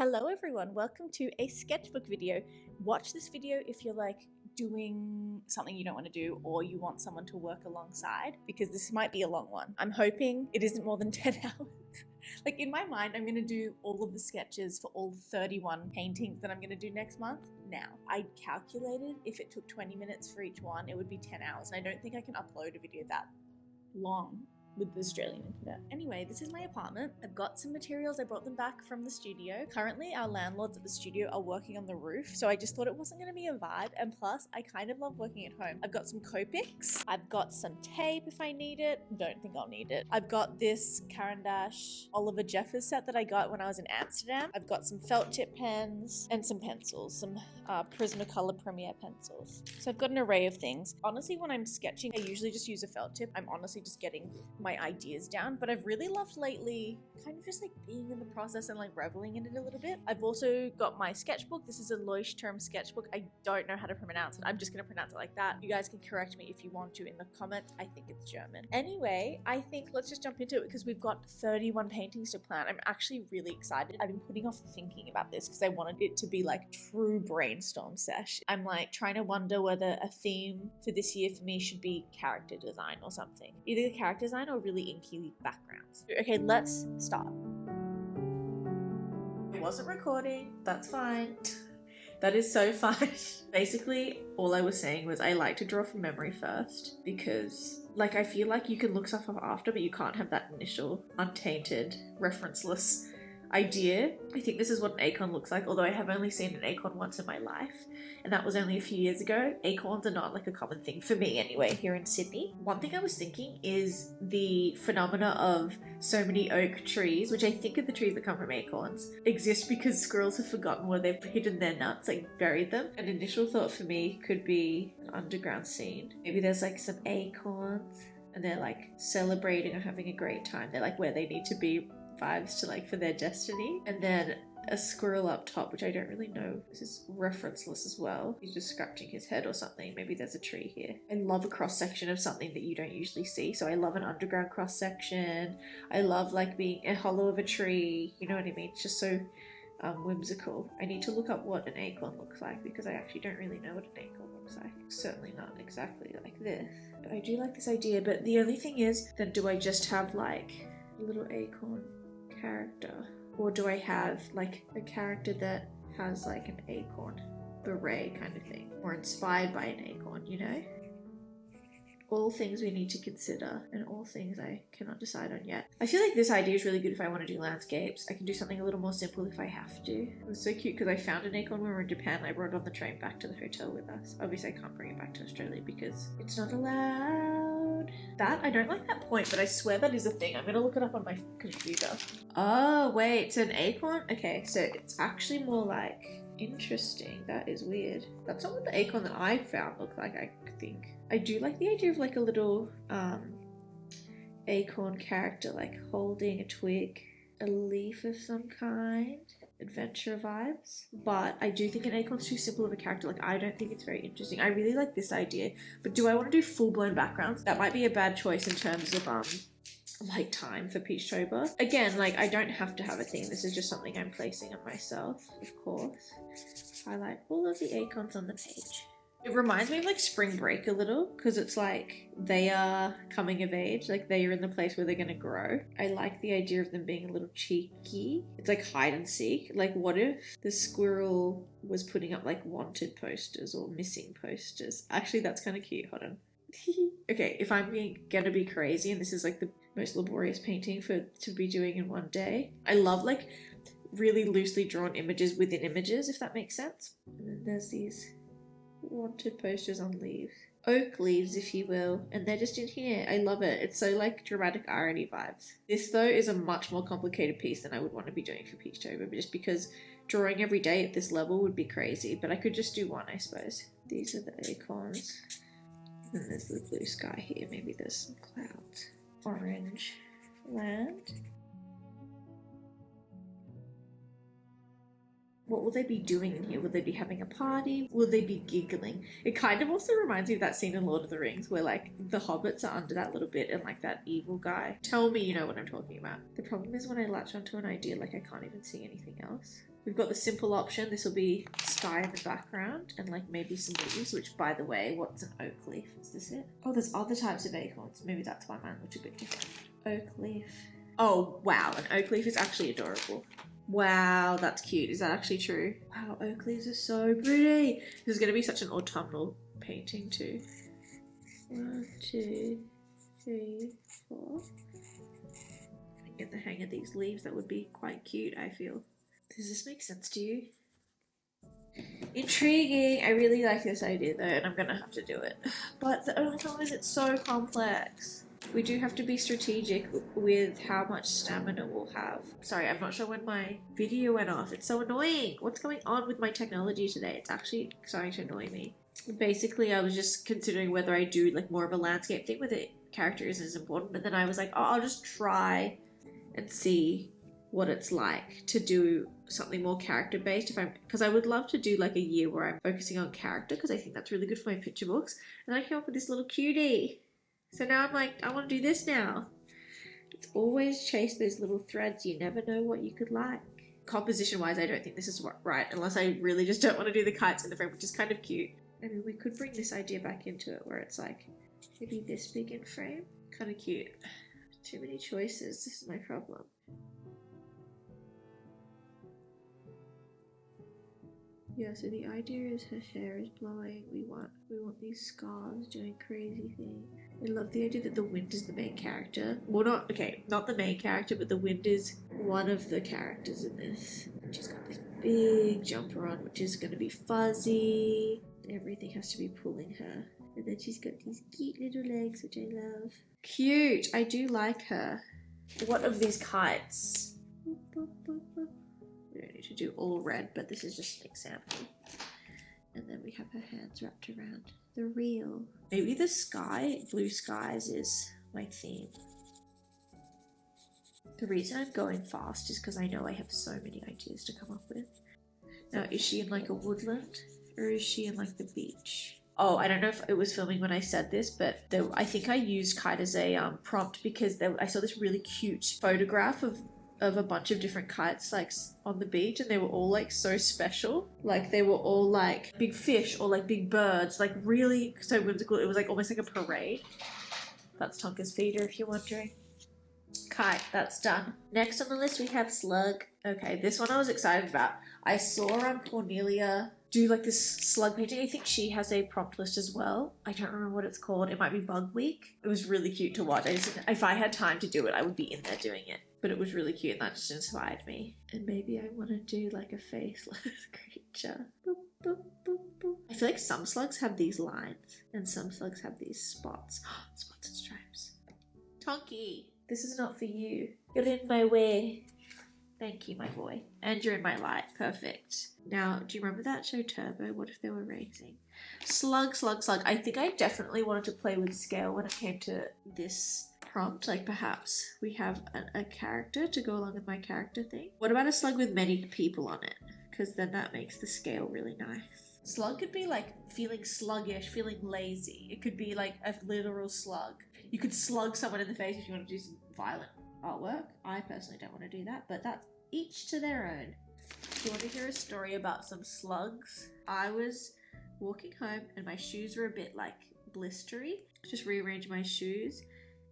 Hello everyone, welcome to a sketchbook video. Watch this video if you're like doing something you don't want to do or you want someone to work alongside, because this might be a long one. I'm hoping it isn't more than 10 hours. Like in my mind, I'm going to do all of the sketches for all 31 paintings that I'm going to do next month. Now, I calculated if it took 20 minutes for each one, it would be 10 hours. And I don't think I can upload a video that long with the Australian internet. Anyway, this is my apartment. I've got some materials. I brought them back from the studio. Currently, our landlords at the studio are working on the roof, so I just thought it wasn't going to be a vibe. And plus, I kind of love working at home. I've got some Copics. I've got some tape if I need it. Don't think I'll need it. I've got this Caran d'Ache Oliver Jeffers set that I got when I was in Amsterdam. I've got some felt tip pens and some pencils, some Prismacolor Premier pencils. So I've got an array of things. Honestly, when I'm sketching, I usually just use a felt tip. I'm honestly just getting my ideas down, but I've really loved lately kind of just like being in the process and like reveling in it a little bit. I've also got my sketchbook. This is a Leuchtturm sketchbook. I don't know how to pronounce it. I'm just going to pronounce it like that. You guys can correct me if you want to in the comments. I think it's German. Anyway, I think let's just jump into it because we've got 31 paintings to plan. I'm actually really excited. I've been putting off thinking about this because I wanted it to be like true brainstorm sesh. I'm like trying to wonder whether a theme for this year for me should be character design or something. Either character design or really inky backgrounds. Okay, let's start. It wasn't recording, that's fine. That is so fine. Basically, all I was saying was I like to draw from memory first because like I feel like you can look stuff up after, but you can't have that initial untainted, referenceless idea. I think this is what an acorn looks like, although I have only seen an acorn once in my life, and that was only a few years ago. Acorns are not like a common thing for me anyway here in Sydney. One thing I was thinking is the phenomena of so many oak trees, which I think are the trees that come from acorns, exist because squirrels have forgotten where they've hidden their nuts, like buried them. An initial thought for me could be an underground scene. Maybe there's like some acorns and they're like celebrating or having a great time. They're like where they need to be vibes to like for their destiny, and then a squirrel up top, which I don't really know. This is referenceless as well. He's just scratching his head or something. Maybe there's a tree here. I love a cross section of something that you don't usually see. So I love an underground cross section. I love like being a hollow of a tree. You know what I mean? It's just so whimsical. I need to look up what an acorn looks like because I actually don't really know what an acorn looks like. Certainly not exactly like this. But I do like this idea. But the only thing is, then do I just have like a little acorn character, or do I have like a character that has like an acorn beret kind of thing, or inspired by an acorn, you know? All things we need to consider, and all things I cannot decide on yet. I feel like this idea is really good if I want to do landscapes. I can do something a little more simple if I have to. It was so cute because I found an acorn when we were in Japan and I brought it on the train back to the hotel with us. Obviously I can't bring it back to Australia because it's not allowed. That, I don't like that point, but I swear that is a thing. I'm gonna look it up on my computer. Oh wait, it's an acorn? Okay, so it's actually more like, interesting. That is weird. That's not what the acorn that I found looked like, I think. I do like the idea of like a little acorn character like holding a twig, a leaf of some kind, adventure vibes. But I do think an acorn's too simple of a character. Like I don't think it's very interesting. I really like this idea, but do I want to do full-blown backgrounds? That might be a bad choice in terms of like time for Peachtober. Again, like I don't have to have a theme. This is just something I'm placing on myself, of course. Highlight all of the acorns on the page. It reminds me of like spring break a little because it's like they are coming of age, like they are in the place where they're going to grow. I like the idea of them being a little cheeky. It's like hide and seek. Like what if the squirrel was putting up like wanted posters or missing posters? Actually, that's kind of cute. Hold on. Okay, if I'm gonna be crazy and this is like the most laborious painting to be doing in one day, I love like really loosely drawn images within images, if that makes sense. And then there's these wanted posters on leaves, oak leaves if you will, and they're just in here. I love it. It's so like dramatic irony vibes. This though is a much more complicated piece than I would want to be doing for Peachtober, just because drawing every day at this level would be crazy, but I could just do one, I suppose. These are the acorns. And there's the blue sky here. Maybe there's some clouds. Orange land. What will they be doing in here? Will they be having a party? Will they be giggling? It kind of also reminds me of that scene in Lord of the Rings where like the hobbits are under that little bit and like that evil guy. Tell me you know what I'm talking about. The problem is when I latch onto an idea, like I can't even see anything else. We've got the simple option. This will be sky in the background and like maybe some leaves, which by the way, what's an oak leaf? Is this it? Oh, there's other types of acorns. Maybe that's why mine looked a bit different. Oak leaf. Oh, wow. An oak leaf is actually adorable. Wow, that's cute. Is that actually true? Wow, oak leaves are so pretty. This is going to be such an autumnal painting too. 1, 2, 3, 4. If I can get the hang of these leaves, that would be quite cute, I feel. Does this make sense to you? Intriguing. I really like this idea though, and I'm gonna have to do it. But the only problem is it's so complex. We do have to be strategic with how much stamina we'll have. Sorry, I'm not sure when my video went off. It's so annoying. What's going on with my technology today? It's actually starting to annoy me. Basically, I was just considering whether I do like more of a landscape thing with it. Character isn't as important, but then I was like, oh, I'll just try and see what it's like to do something more character based because I would love to do like a year where I'm focusing on character because I think that's really good for my picture books. And I came up with this little cutie. So now I'm like, I want to do this now. It's always chase those little threads. You never know what you could like. Composition wise, I don't think this is right unless I really just don't want to do the kites in the frame, which is kind of cute. I mean, we could bring this idea back into it where it's like maybe this big in frame. Kind of cute. Too many choices. This is my problem. Yeah, so the idea is her hair is blowing. We want these scarves doing crazy things. I love the idea that the wind is the main character. Well, not the main character, but the wind is one of the characters in this. And she's got this big jumper on, which is going to be fuzzy. Everything has to be pulling her. And then she's got these cute little legs, which I love. Cute! I do like her. What of these kites? We don't need to do all red, but this is just an example. And then we have her hands wrapped around the reel. Maybe the sky, blue skies, is my theme. The reason I'm going fast is because I know I have so many ideas to come up with. Now, is she in like a woodland? Or is she in like the beach? Oh, I don't know if it was filming when I said this, but I think I used kite as a prompt because I saw this really cute photograph of a bunch of different kites like on the beach, and they were all like so special. Like they were all like big fish or like big birds, like really so whimsical. It was like almost like a parade. That's Tonka's feeder if you're wondering. Kite, that's done. Next on the list we have slug. Okay, this one I was excited about. I saw Cornelia do like this slug painting. I think she has a prompt list as well. I don't remember what it's called. It might be Bug Week. It was really cute to watch. If I had time to do it, I would be in there doing it. But it was really cute and that just inspired me. And maybe I want to do like a faceless creature. Boop, boop, boop, boop. I feel like some slugs have these lines and some slugs have these spots. Spots and stripes. Tonky, this is not for you. You're in my way. Thank you, my boy. And you're in my light. Perfect. Now, do you remember that show Turbo? What if they were racing? Slug, slug, slug. I think I definitely wanted to play with scale when it came to this prompt. Like perhaps we have a character to go along with my character thing. What about a slug with many people on it? Because then that makes the scale really nice. Slug could be like feeling sluggish, feeling lazy. It could be like a literal slug. You could slug someone in the face if you want to do some violent artwork. I personally don't want to do that, but that's each to their own. Do you want to hear a story about some slugs? I was walking home and my shoes were a bit like blistery. Just rearranged my shoes,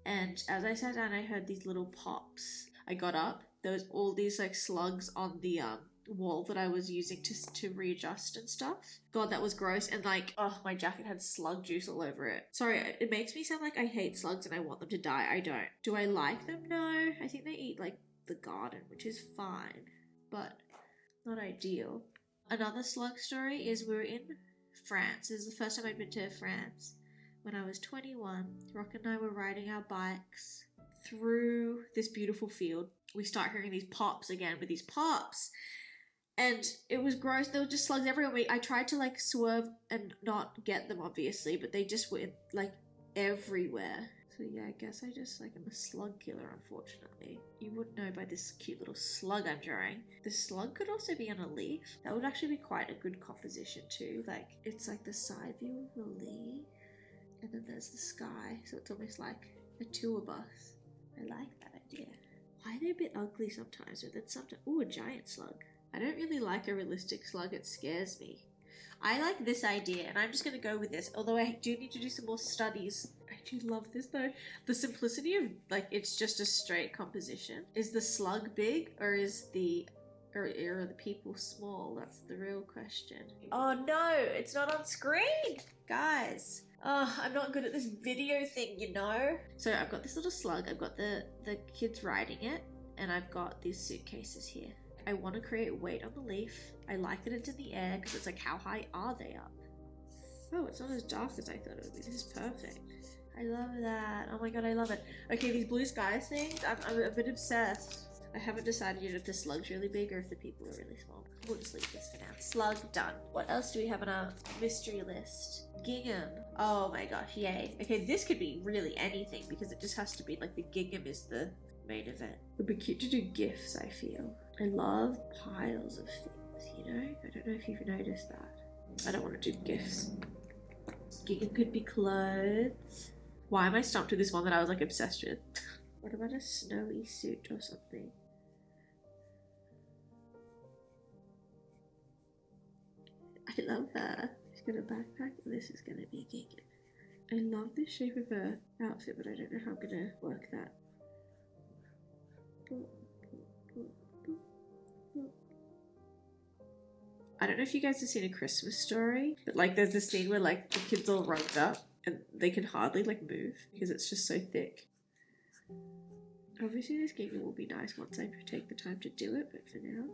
and as I sat down I heard these little pops. I got up, there was all these like slugs on the wall that I was using to readjust and stuff. God, that was gross. And like, oh, my jacket had slug juice all over it. Sorry, it makes me sound like I hate slugs and I want them to die. I don't. Do I like them? No. I think they eat like the garden, which is fine, but not ideal. Another slug story is we were in France. This is the first time I'd been to France. When I was 21, Rock and I were riding our bikes through this beautiful field. We start hearing these pops again with these pops. And it was gross. There were just slugs everywhere. I tried to like swerve and not get them, obviously, but they just were like everywhere. So yeah, I guess I just like am a slug killer, unfortunately. You wouldn't know by this cute little slug I'm drawing. The slug could also be on a leaf. That would actually be quite a good composition too. Like it's like the side view of a leaf, and then there's the sky. So it's almost like a tour bus. I like that idea. Why are they a bit ugly sometimes? But then sometimes, ooh, a giant slug. I don't really like a realistic slug, it scares me. I like this idea, and I'm just going to go with this, although I do need to do some more studies. I do love this though. The simplicity of, like, it's just a straight composition. Is the slug big, or is the... or are the people small? That's the real question. Oh no, it's not on screen! Guys. Oh, I'm not good at this video thing, you know? So I've got this little slug, I've got the kids riding it, and I've got these suitcases here. I want to create weight on the leaf. I like that it's in the air because it's like, how high are they up? Oh, it's not as dark as I thought it would be. This is perfect. I love that. Oh my god, I love it. Okay, these blue skies things, I'm a bit obsessed. I haven't decided yet if the slug's really big or if the people are really small. We'll just leave this for now. Slug, done. What else do we have on our mystery list? Gingham. Oh my gosh, yay. Okay, this could be really anything because it just has to be like the gingham is the main event. It would be cute to do gifts, I feel. I love piles of things, you know? I don't know if you've noticed that. I don't want to do gifts. Gingham could be clothes. Why am I stumped with this one that I was like obsessed with? What about a snowy suit or something? I love her. She's got a backpack and this is going to be gingham. I love the shape of her outfit, but I don't know how I'm going to work that. I don't know if you guys have seen A Christmas Story, but like there's this scene where like the kids all rugged up and they can hardly like move because it's just so thick. Obviously this gingham will be nice once I take the time to do it, but for now.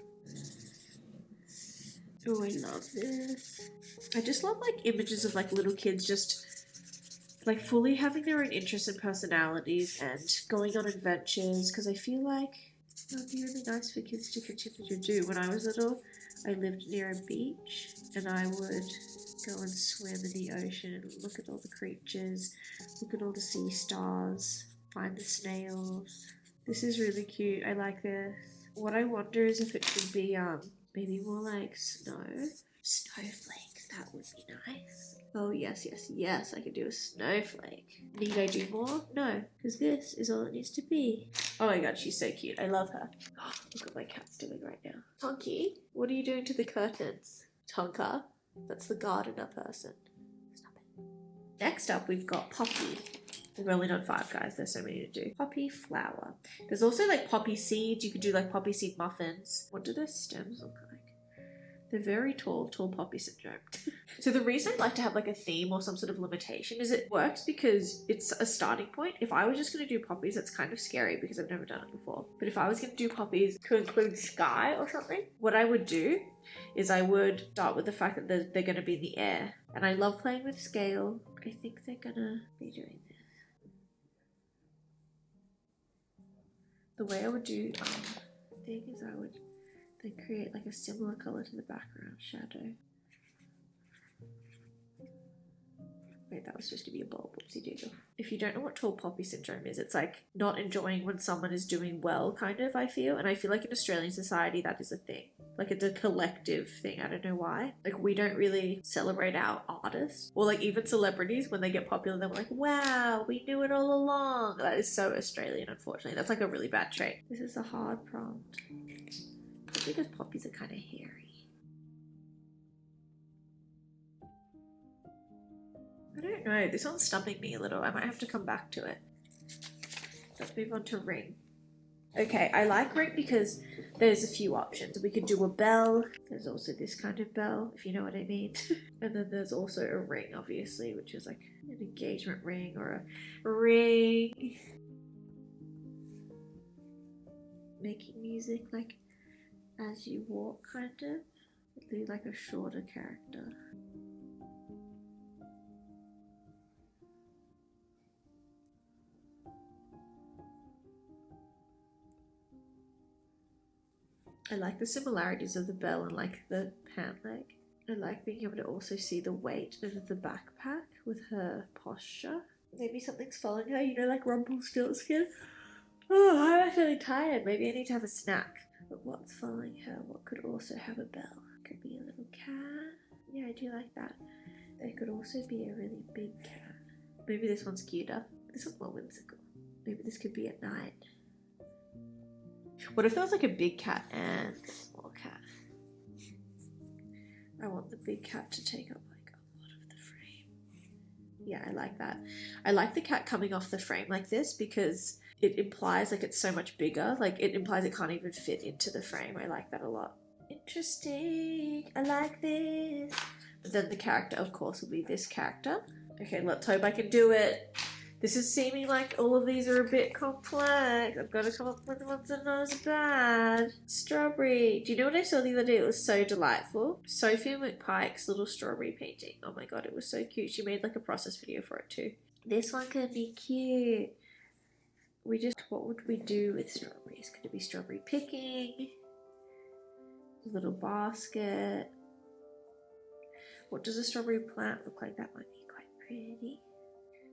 Oh, I love this. I just love like images of like little kids just like fully having their own interests and personalities and going on adventures, because I feel like it would be really nice for kids to continue to do. When I was little, I lived near a beach and I would go and swim in the ocean and look at all the creatures, look at all the sea stars, find the snails. This is really cute. I like this. What I wonder is if it should be maybe more like snow. Snowflakes, that would be nice. Oh yes, yes, yes, I could do a snowflake. Need I do more? No, because this is all it needs to be. Oh my god, she's so cute. I love her. Oh, look what my cat's doing right now. Tonky, what are you doing to the curtains? Tonka, that's the gardener person. Stop it. Next up, we've got Poppy. We've only done 5, guys. There's so many to do. Poppy flower. There's also like poppy seeds. You could do like poppy seed muffins. What do their stems look like? They're very tall poppy syndrome. So the reason I like to have like a theme or some sort of limitation is it works because it's a starting point. If I was just going to do poppies, it's kind of scary because I've never done it before. But if I was going to do poppies to include sky or something, what I would do is I would start with the fact that they're going to be in the air. And I love playing with scale. I think they're going to be doing this. The way I would do thing is I would then create like a similar color to the background shadow. Wait, that was supposed to be a bulb. Whoopsie doodle. If you don't know what tall poppy syndrome is, it's like not enjoying when someone is doing well, kind of, I feel. And I feel like in Australian society, that is a thing. Like it's a collective thing. I don't know why. Like we don't really celebrate our artists or like even celebrities when they get popular. They're like, wow, we knew it all along. That is so Australian, unfortunately. That's like a really bad trait. This is a hard prompt. Because poppies are kind of hairy. I don't know, this one's stumping me a little. I might have to come back to it. Let's move on to ring. Okay, I like ring because there's a few options. We could do a bell. There's also this kind of bell, if you know what I mean. And then there's also a ring, obviously, which is like an engagement ring or a ring. Making music like as you walk, kind of. Do like a shorter character. I like the similarities of the bell and like the pant leg. I like being able to also see the weight of the backpack with her posture. Maybe something's following her, you know, like Rumpelstiltskin. Oh, I'm feeling tired. Maybe I need to have a snack. But what's following her? What could also have a bell? Could be a little cat. Yeah, I do like that. There could also be a really big cat. Maybe this one's cuter. This one's more whimsical. Maybe this could be at night. What if there was like a big cat and a small cat? I want the big cat to take up like a lot of the frame. Yeah, I like that. I like the cat coming off the frame like this because it implies like it's so much bigger. Like it implies it can't even fit into the frame. I like that a lot. Interesting. I like this. But then the character, of course, will be this character. Okay, let's hope I can do it. This is seeming like all of these are a bit complex. I've got to come up with ones that are not as bad. Strawberry. Do you know what I saw the other day? It was so delightful. Sophia McPike's little strawberry painting. Oh my god, it was so cute. She made like a process video for it too. This one could be cute. What would we do with strawberries? Could it be strawberry picking? A little basket. What does a strawberry plant look like? That might be quite pretty.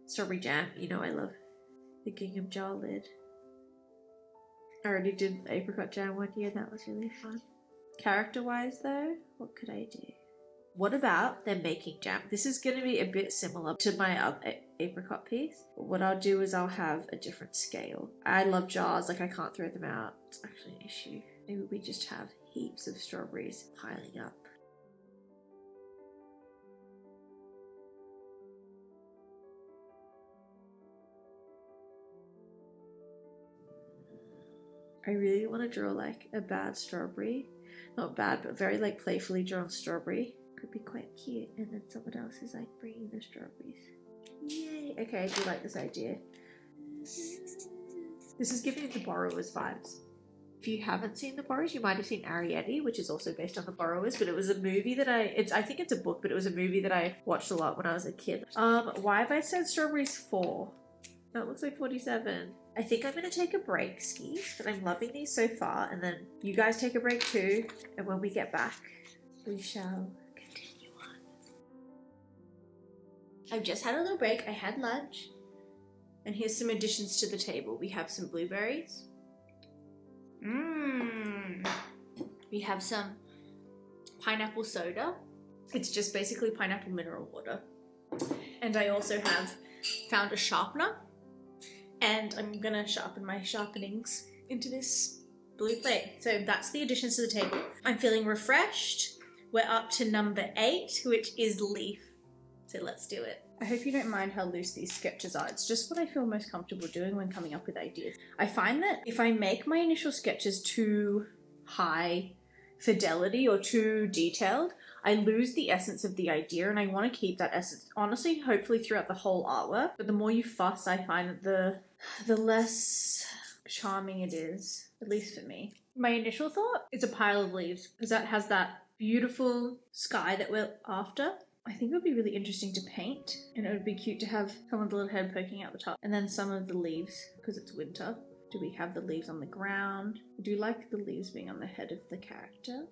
Strawberry jam, you know I love the gingham jar lid. I already did apricot jam one year, that was really fun. Character-wise though, what could I do? What about them making jam? This is going to be a bit similar to my apricot piece. But what I'll do is I'll have a different scale. I love jars, like I can't throw them out. It's actually an issue. Maybe we just have heaps of strawberries piling up. I really want to draw like a bad strawberry. Not bad, but very like playfully drawn strawberry. Could be quite cute. And then someone else is like bringing the strawberries. Yay! Okay, I do like this idea. This is giving the Borrowers vibes. If you haven't seen The Borrowers, you might have seen Arrietty, which is also based on The Borrowers, but it was a movie that I think it's a book, but it was a movie that I watched a lot when I was a kid. Why have I said strawberries 4? That looks like 47. I think I'm going to take a break, Skis, but I'm loving these so far, and then you guys take a break too, and when we get back, we shall continue on. I've just had a little break. I had lunch, and here's some additions to the table. We have some blueberries. We have some pineapple soda. It's just basically pineapple mineral water. And I also have found a sharpener. And I'm gonna sharpen my sharpenings into this blue plate. So that's the additions to the table. I'm feeling refreshed. We're up to number 8, which is leaf. So let's do it. I hope you don't mind how loose these sketches are. It's just what I feel most comfortable doing when coming up with ideas. I find that if I make my initial sketches too high fidelity or too detailed, I lose the essence of the idea, and I want to keep that essence, honestly, hopefully throughout the whole artwork. But the more you fuss, I find that the less charming it is, at least for me. My initial thought is a pile of leaves, because that has that beautiful sky that we're after. I think it would be really interesting to paint, and it would be cute to have some of the little head poking out the top, and then some of the leaves, because it's winter. Do we have the leaves on the ground? I do like the leaves being on the head of the character.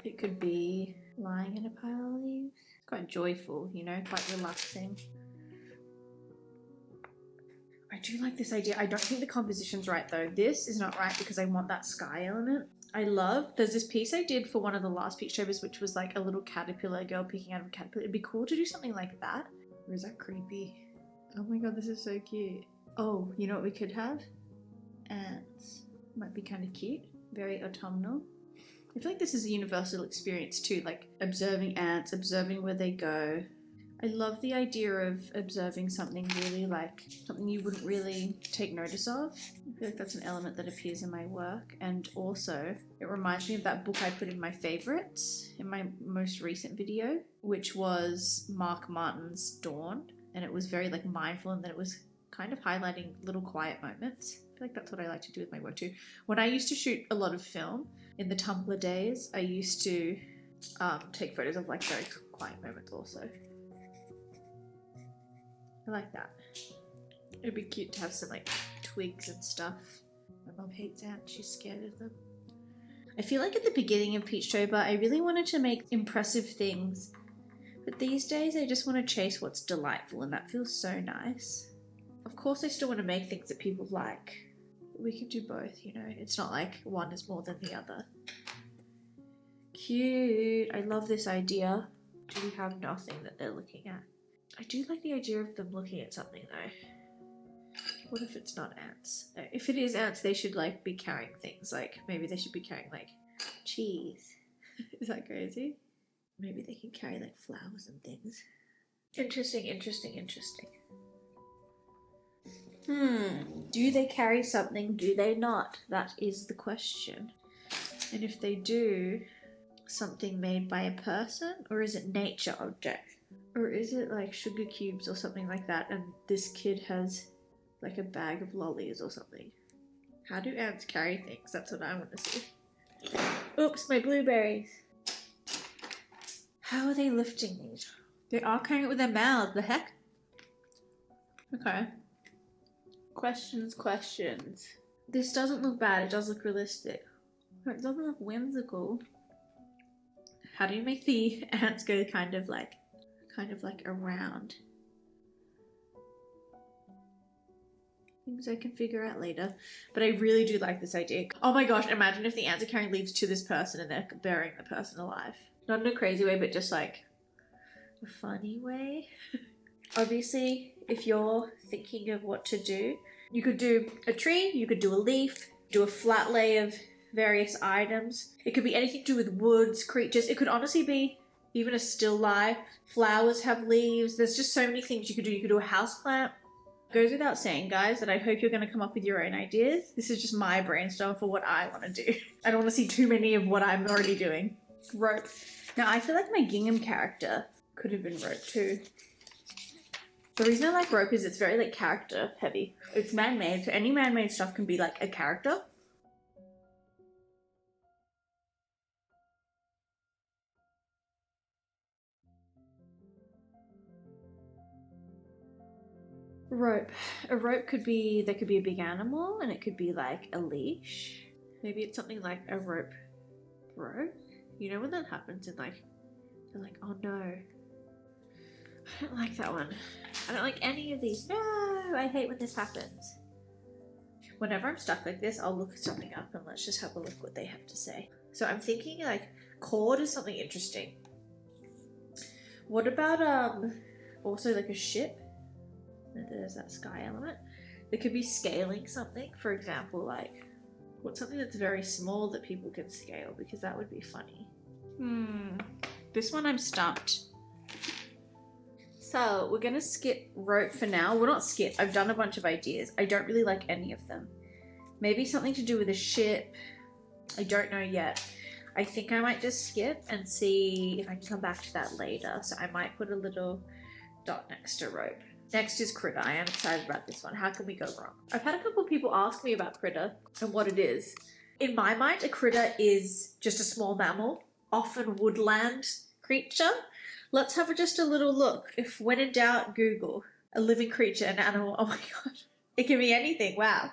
It could be lying in a pile of leaves. It's quite joyful, you know, quite relaxing. I do like this idea. I don't think the composition's right though. This is not right because I want that sky element. There's this piece I did for one of the last Peachtobers, which was like a little caterpillar, girl picking out of a caterpillar. It'd be cool to do something like that. Or is that creepy? Oh my god, this is so cute. Oh, you know what we could have? Ants. Might be kind of cute. Very autumnal. I feel like this is a universal experience too, like observing ants, observing where they go. I love the idea of observing something really like something you wouldn't really take notice of. I feel like that's an element that appears in my work, and also it reminds me of that book I put in my favorites in my most recent video, which was Mark Martin's Dawn, and it was very like mindful, and then it was kind of highlighting little quiet moments. I feel like that's what I like to do with my work too. When I used to shoot a lot of film in the Tumblr days, I used to take photos of like very quiet moments also. I like that. It'd be cute to have some like twigs and stuff. My mom hates ants, she's scared of them. I feel like at the beginning of Peachtober, I really wanted to make impressive things, but these days I just want to chase what's delightful, and that feels so nice. Of course I still want to make things that people like. We can do both, you know. It's not like one is more than the other. Cute. I love this idea. Do we have nothing that they're looking at? I do like the idea of them looking at something though. What if it's not ants? If it is ants, they should like be carrying things. Like maybe they should be carrying like cheese. Is that crazy? Maybe they can carry like flowers and things. Interesting, interesting, interesting. Do they carry something? Do they not? That is the question. And if they do, something made by a person, or is it nature object? Or is it like sugar cubes or something like that, and this kid has like a bag of lollies or something? How do ants carry things? That's what I want to see. Oops, my blueberries. How are they lifting these? They are carrying it with their mouths. The heck? Okay. Questions, questions. This doesn't look bad. It does look realistic. It doesn't look whimsical. How do you make the ants go kind of like around? Things I can figure out later. But I really do like this idea. Oh my gosh, imagine if the ants are carrying leaves to this person and they're burying the person alive. Not in a crazy way, but just like a funny way. Obviously, if you're thinking of what to do, you could do a tree, you could do a leaf, do a flat lay of various items. It could be anything to do with woods, creatures. It could honestly be even a still life. Flowers have leaves. There's just so many things you could do. You could do a houseplant. Goes without saying, guys, that I hope you're going to come up with your own ideas. This is just my brainstorm for what I want to do. I don't want to see too many of what I'm already doing. Rope. Now, I feel like my gingham character could have been rope too. The reason I like rope is it's very like character heavy. It's man-made, so any man-made stuff can be like a character. Rope. A rope could be, there could be a big animal and it could be like a leash. Maybe it's something like a rope broke. You know when that happens and like, they're like, oh no. I don't like that one. I don't like any of these. No, I hate when this happens. Whenever I'm stuck like this, I'll look something up and let's just have a look what they have to say. So I'm thinking like cord is something interesting. What about also like a ship? There's that sky element. There could be scaling something. For example, like what's something that's very small that people can scale, because that would be funny. This one I'm stumped. So we're gonna skip rope for now. Well, not skip. I've done a bunch of ideas. I don't really like any of them. Maybe something to do with a ship. I don't know yet. I think I might just skip and see if I can come back to that later. So I might put a little dot next to rope. Next is critter. I am excited about this one. How can we go wrong? I've had a couple of people ask me about critter and what it is. In my mind, a critter is just a small mammal, often woodland creature. Let's have just a little look. If when in doubt, Google a living creature, an animal. Oh my god. It can be anything. Wow.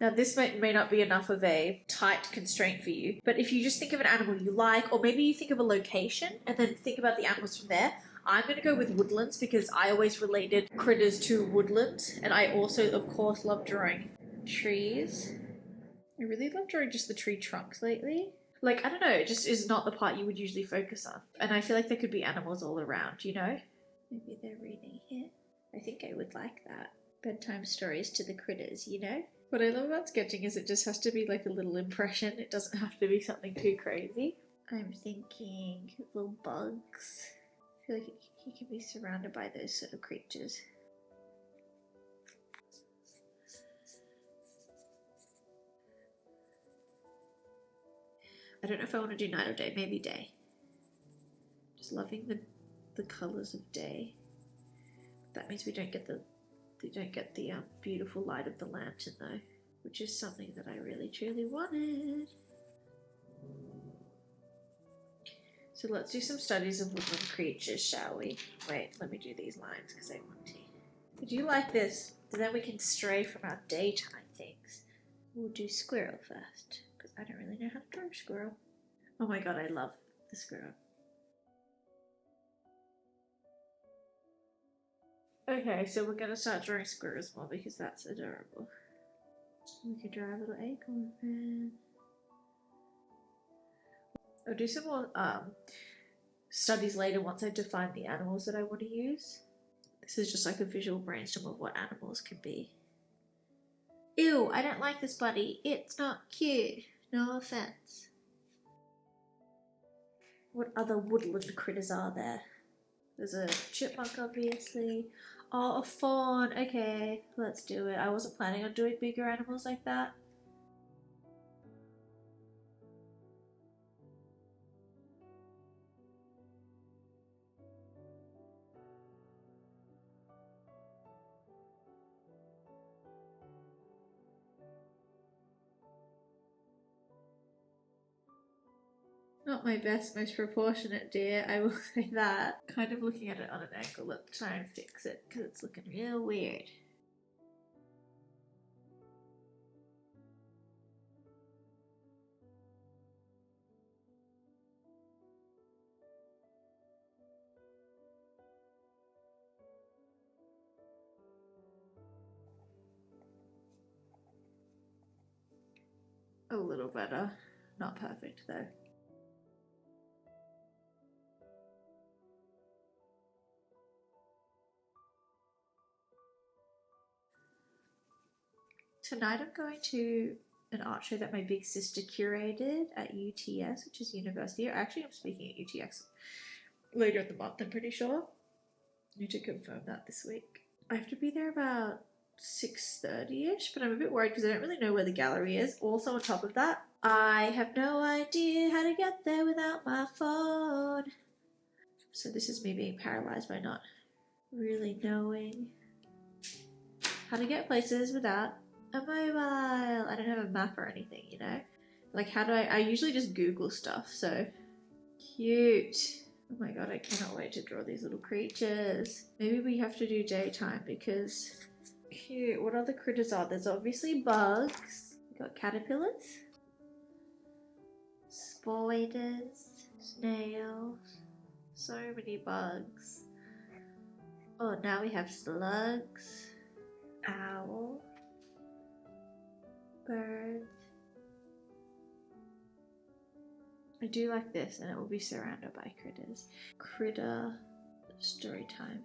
Now this may not be enough of a tight constraint for you, but if you just think of an animal you like, or maybe you think of a location and then think about the animals from there, I'm going to go with woodlands because I always related critters to woodlands, and I also, of course, love drawing trees. I really love drawing just the tree trunks lately. Like, I don't know, it just is not the part you would usually focus on. And I feel like there could be animals all around, you know? Maybe they're reading here. I think I would like that. Bedtime stories to the critters, you know? What I love about sketching is it just has to be like a little impression. It doesn't have to be something too crazy. I'm thinking little bugs. I feel like he can be surrounded by those sort of creatures. I don't know if I want to do night or day. Maybe day. Just loving the colours of day. That means we don't get the beautiful light of the lantern though, which is something that I really truly wanted. So let's do some studies of woodland creatures, shall we? Wait, let me do these lines because I want to. Did you like this? Then we can stray from our daytime things. We'll do squirrel first because I don't really know how to draw a squirrel. Oh my god, I love the squirrel. Okay, so we're gonna start drawing squirrels more because that's adorable. We could draw a little acorn fan. I'll do some more studies later once I define the animals that I want to use. This is just like a visual brainstorm of what animals can be. Ew, I don't like this buddy. It's not cute. No offense. What other woodland critters are there? There's a chipmunk, obviously. Oh, a fawn. Okay, let's do it. I wasn't planning on doing bigger animals like that. Not my best, most proportionate deer, I will say that. Kind of looking at it on an angle, let's try and fix it because it's looking real weird. A little better. Not perfect though. Tonight I'm going to an art show that my big sister curated at UTS, which is university. Actually, I'm speaking at UTX later in the month, I'm pretty sure. I need to confirm that this week. I have to be there about 6:30ish, but I'm a bit worried because I don't really know where the gallery is. Also, on top of that, I have no idea how to get there without my phone. So this is me being paralyzed by not really knowing how to get places without a mobile. I don't have a map or anything, you know? Like, how do I usually just Google stuff, so. Cute. Oh my god, I cannot wait to draw these little creatures. Maybe we have to do daytime because cute. What other critters are there? There's obviously bugs. We got caterpillars, spiders, snails, so many bugs. Oh, now we have slugs, owl, birds. I do like this, and it will be surrounded by critters. Critter story time.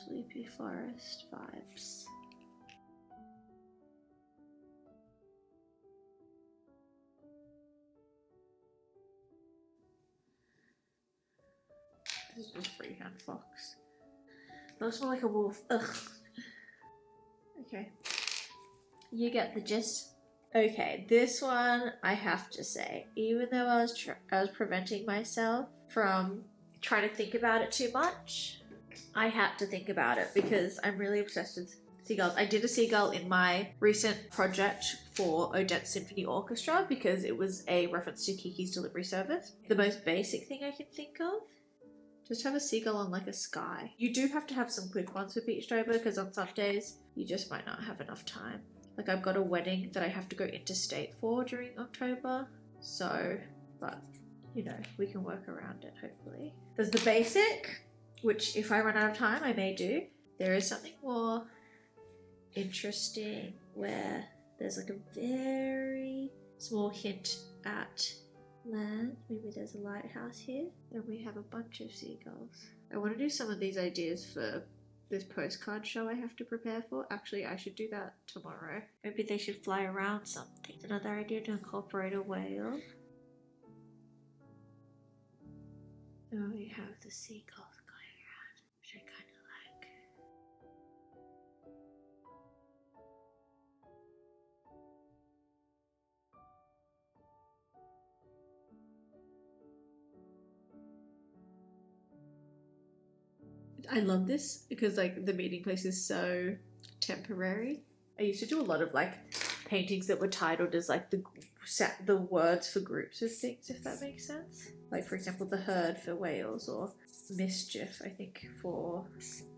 Sleepy forest vibes. This is just freehand fox. Looks more like a wolf. Ugh. Okay. You get the gist. Okay, this one I have to say, even though I was preventing myself from trying to think about it too much, I had to think about it because I'm really obsessed with seagulls. I did a seagull in my recent project for Odette Symphony Orchestra because it was a reference to Kiki's Delivery Service. The most basic thing I can think of. Just have a seagull on like a sky. You do have to have some quick ones for Peachtober because on some days you just might not have enough time. Like I've got a wedding that I have to go interstate for during October. So, but you know, we can work around it hopefully. There's the basic, which if I run out of time, I may do. There is something more interesting where there's like a very small hint at land. Maybe there's a lighthouse here. Then we have a bunch of seagulls. I want to do some of these ideas for this postcard show I have to prepare for. Actually, I should do that tomorrow. Maybe they should fly around something. Another idea to incorporate a whale. And we have the seagulls going around, which I kind of like. I love this because like the meeting place is so temporary. I used to do a lot of like paintings that were titled as like the words for groups of things, if that makes sense. Like for example, the herd for whales, or mischief, I think, for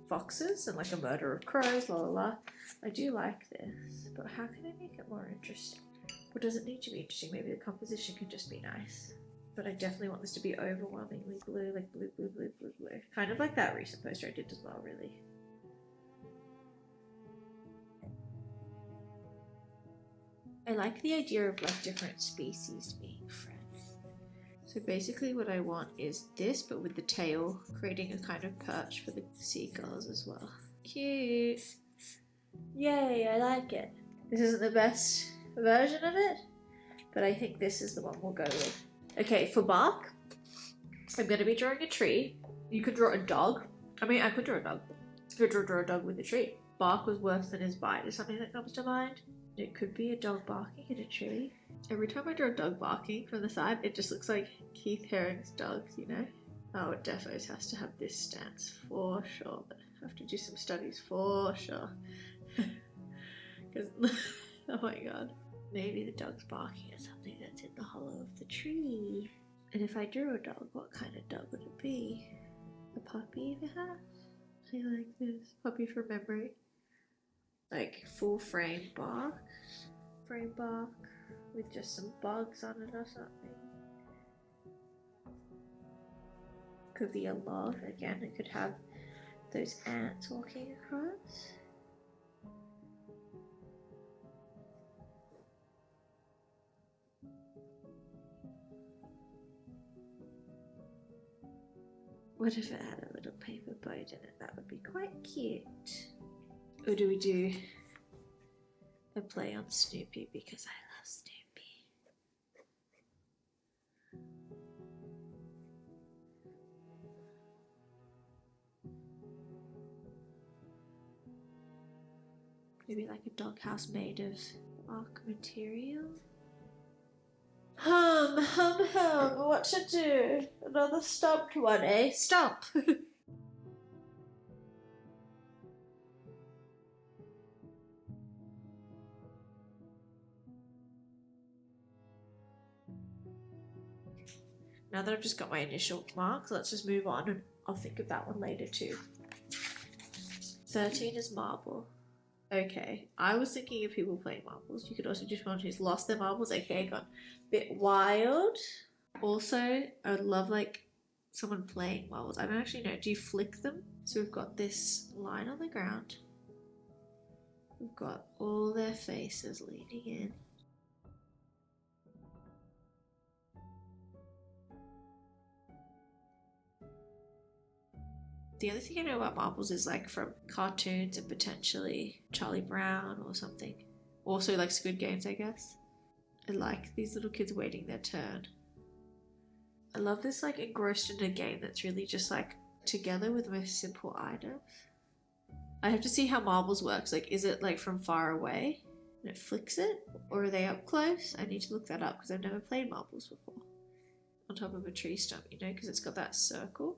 foxes, and like a murder of crows, la la la. I do like this, but how can I make it more interesting? Or does it need to be interesting? Maybe the composition can just be nice. But I definitely want this to be overwhelmingly blue, like blue, blue, blue, blue, blue. Kind of like that recent poster I did as well, really. I like the idea of like different species being friends. So basically what I want is this, but with the tail, creating a kind of perch for the seagulls as well. Cute! Yay, I like it. This isn't the best version of it, but I think this is the one we'll go with. Okay, for bark, I'm going to be drawing a tree. You could draw a dog. I mean, I could draw a dog. You could draw a dog with a tree. Bark was worse than his bite is something that comes to mind. It could be a dog barking at a tree. Every time I draw a dog barking from the side, it just looks like Keith Haring's dogs, you know? Oh, it defos has to have this stance for sure. I have to do some studies for sure. Because, oh my god. Maybe the dog's barking at something that's in the hollow of the tree. And if I drew a dog, what kind of dog would it be? A puppy, perhaps? I like this. Puppy from memory. Like full frame bark. Frame bark with just some bugs on it or something. Could be a log. Again, it could have those ants walking across. What if it had a little paper boat in it? That would be quite cute. Or do we do a play on Snoopy because I love Snoopy? Maybe like a doghouse made of bark material? What to do? Another stumped one, eh? Stump! Now that I've just got my initial marks, let's just move on and I'll think of that one later too. 13 is marble. Okay, I was thinking of people playing marbles. You could also do someone who's lost their marbles, aka gone a bit wild. Also, I would love like someone playing marbles. I don't actually know. Do you flick them? So we've got this line on the ground. We've got all their faces leaning in. The other thing I know about marbles is like from cartoons and potentially Charlie Brown or something. Also like Squid Games, I guess. I like these little kids waiting their turn. I love this like engrossed in a game that's really just like together with the most simple items. I have to see how marbles works. Like, is it like from far away and it flicks it? Or are they up close? I need to look that up because I've never played marbles before. On top of a tree stump, you know, because it's got that circle.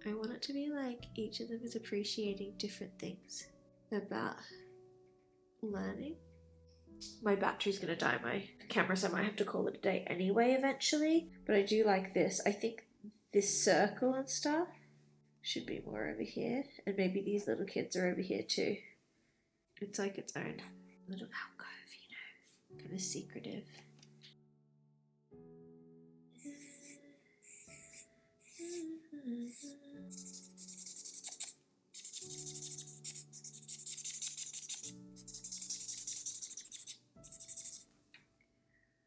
I want it to be like each of them is appreciating different things about learning. My battery's gonna die, my camera, so I might have to call it a day anyway eventually. But I do like this. I think this circle and stuff should be more over here. And maybe these little kids are over here too. It's like its own little alcove, you know, kind of secretive.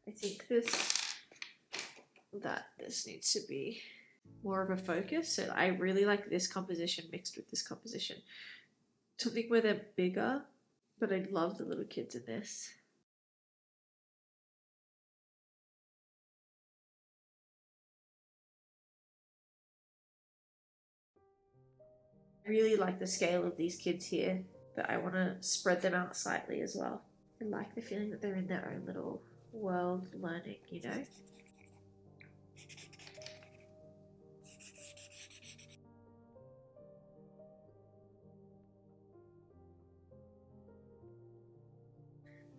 I think this needs to be more of a focus. So I really like this composition mixed with this composition. Something where they're bigger, but I love the little kids in this. I really like the scale of these kids here, but I want to spread them out slightly as well. I like the feeling that they're in their own little world learning, you know?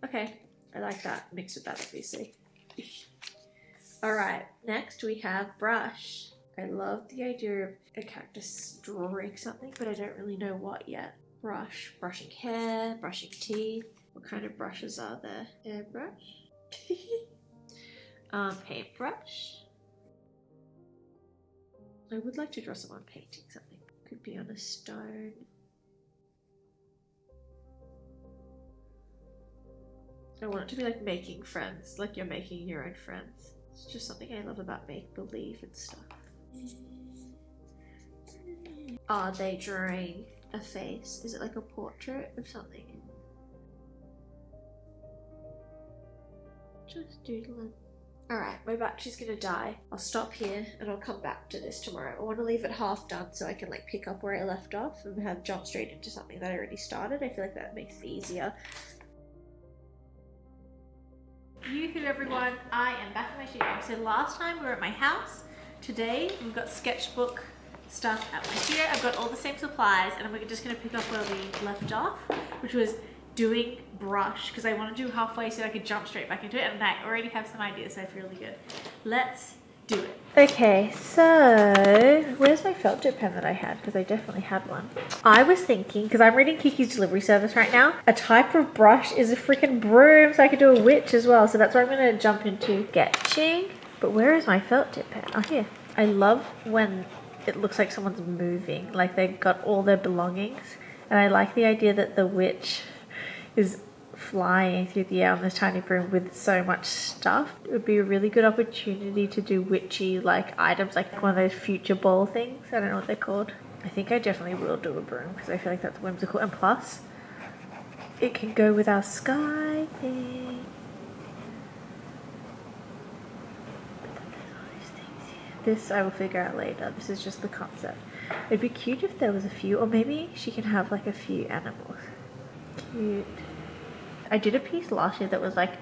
Okay, I like that mixed with that, obviously. Alright, next we have brush. I love the idea of a cactus drawing something, but I don't really know what yet. Brush, brushing hair, brushing teeth. What kind of brushes are there? Airbrush? Paintbrush. I would like to draw someone painting something. Could be on a stone. I want it to be like making friends, like you're making your own friends. It's just something I love about make-believe and stuff. Are they drawing a face? Is it like a portrait of something? Just doodling. Alright, my battery's gonna die. I'll stop here and I'll come back to this tomorrow. I want to leave it half done so I can like pick up where I left off and have jump straight into something that I already started. I feel like that makes it easier. Yoo-hoo everyone, I am back in my studio. So last time we were at my house. Today we've got sketchbook stuff at my studio. I've got all the same supplies and we're just going to pick up where we left off, which was doing brush, because I want to do halfway so I could jump straight back into it, and I already have some ideas, so I feel really good. Let's do it. Okay, so where's my felt tip pen that I had? Because I definitely had one. I was thinking, because I'm reading Kiki's Delivery Service right now, a type of brush is a freaking broom, so I could do a witch as well. So that's what I'm going to jump into sketching. But where is my felt tip pen? Oh, here. I love when it looks like someone's moving, like they got all their belongings. And I like the idea that the witch is flying through the air on this tiny broom with so much stuff. It would be a really good opportunity to do witchy like items, like one of those future ball things. I don't know what they're called. I think I definitely will do a broom because I feel like that's whimsical, and plus it can go with our sky thing. This I will figure out later. This is just the concept. It'd be cute if there was a few, or maybe she can have like a few animals. Cute. I did a piece last year that was like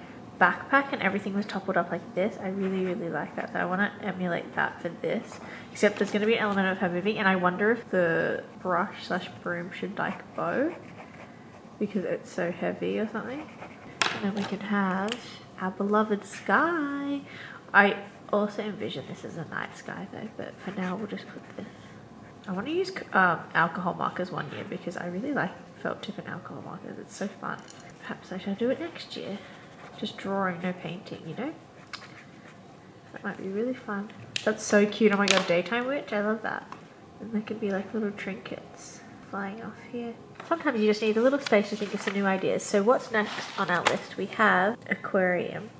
backpack and everything was toppled up like this. I really like that, so I want to emulate that for this, except there's going to be an element of her moving, and I wonder if the brush slash broom should like bow because it's so heavy or something. And then we can have our beloved sky. I also envision this as a night sky though, but for now we'll just put this. I want to use alcohol markers one year because I really like felt tip and alcohol markers. It's so fun. Perhaps I shall do it next year. Just drawing, no painting, you know? That might be really fun. That's so cute. Oh my god, daytime witch. I love that. And there could be like little trinkets flying off here. Sometimes you just need a little space to think of some new ideas. So what's next on our list? We have aquarium.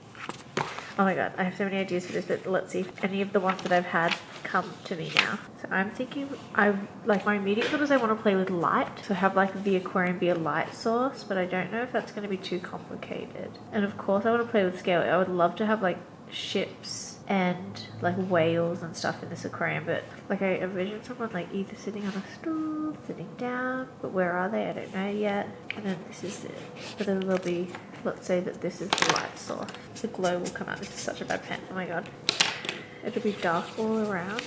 Oh my god, I have so many ideas for this, but let's see if any of the ones that I've had come to me now. So I'm thinking, my immediate thought is I want to play with light. So have like the aquarium be a light source, but I don't know if that's going to be too complicated. And of course I want to play with scale. I would love to have like ships and like whales and stuff in this aquarium, but like I envision someone like either sitting on a stool, sitting down, but where are they? I don't know yet. And then this is it. But then there'll be, let's say that this is the light source. The glow will come out. This is such a bad pen. Oh my god. It'll be dark all around.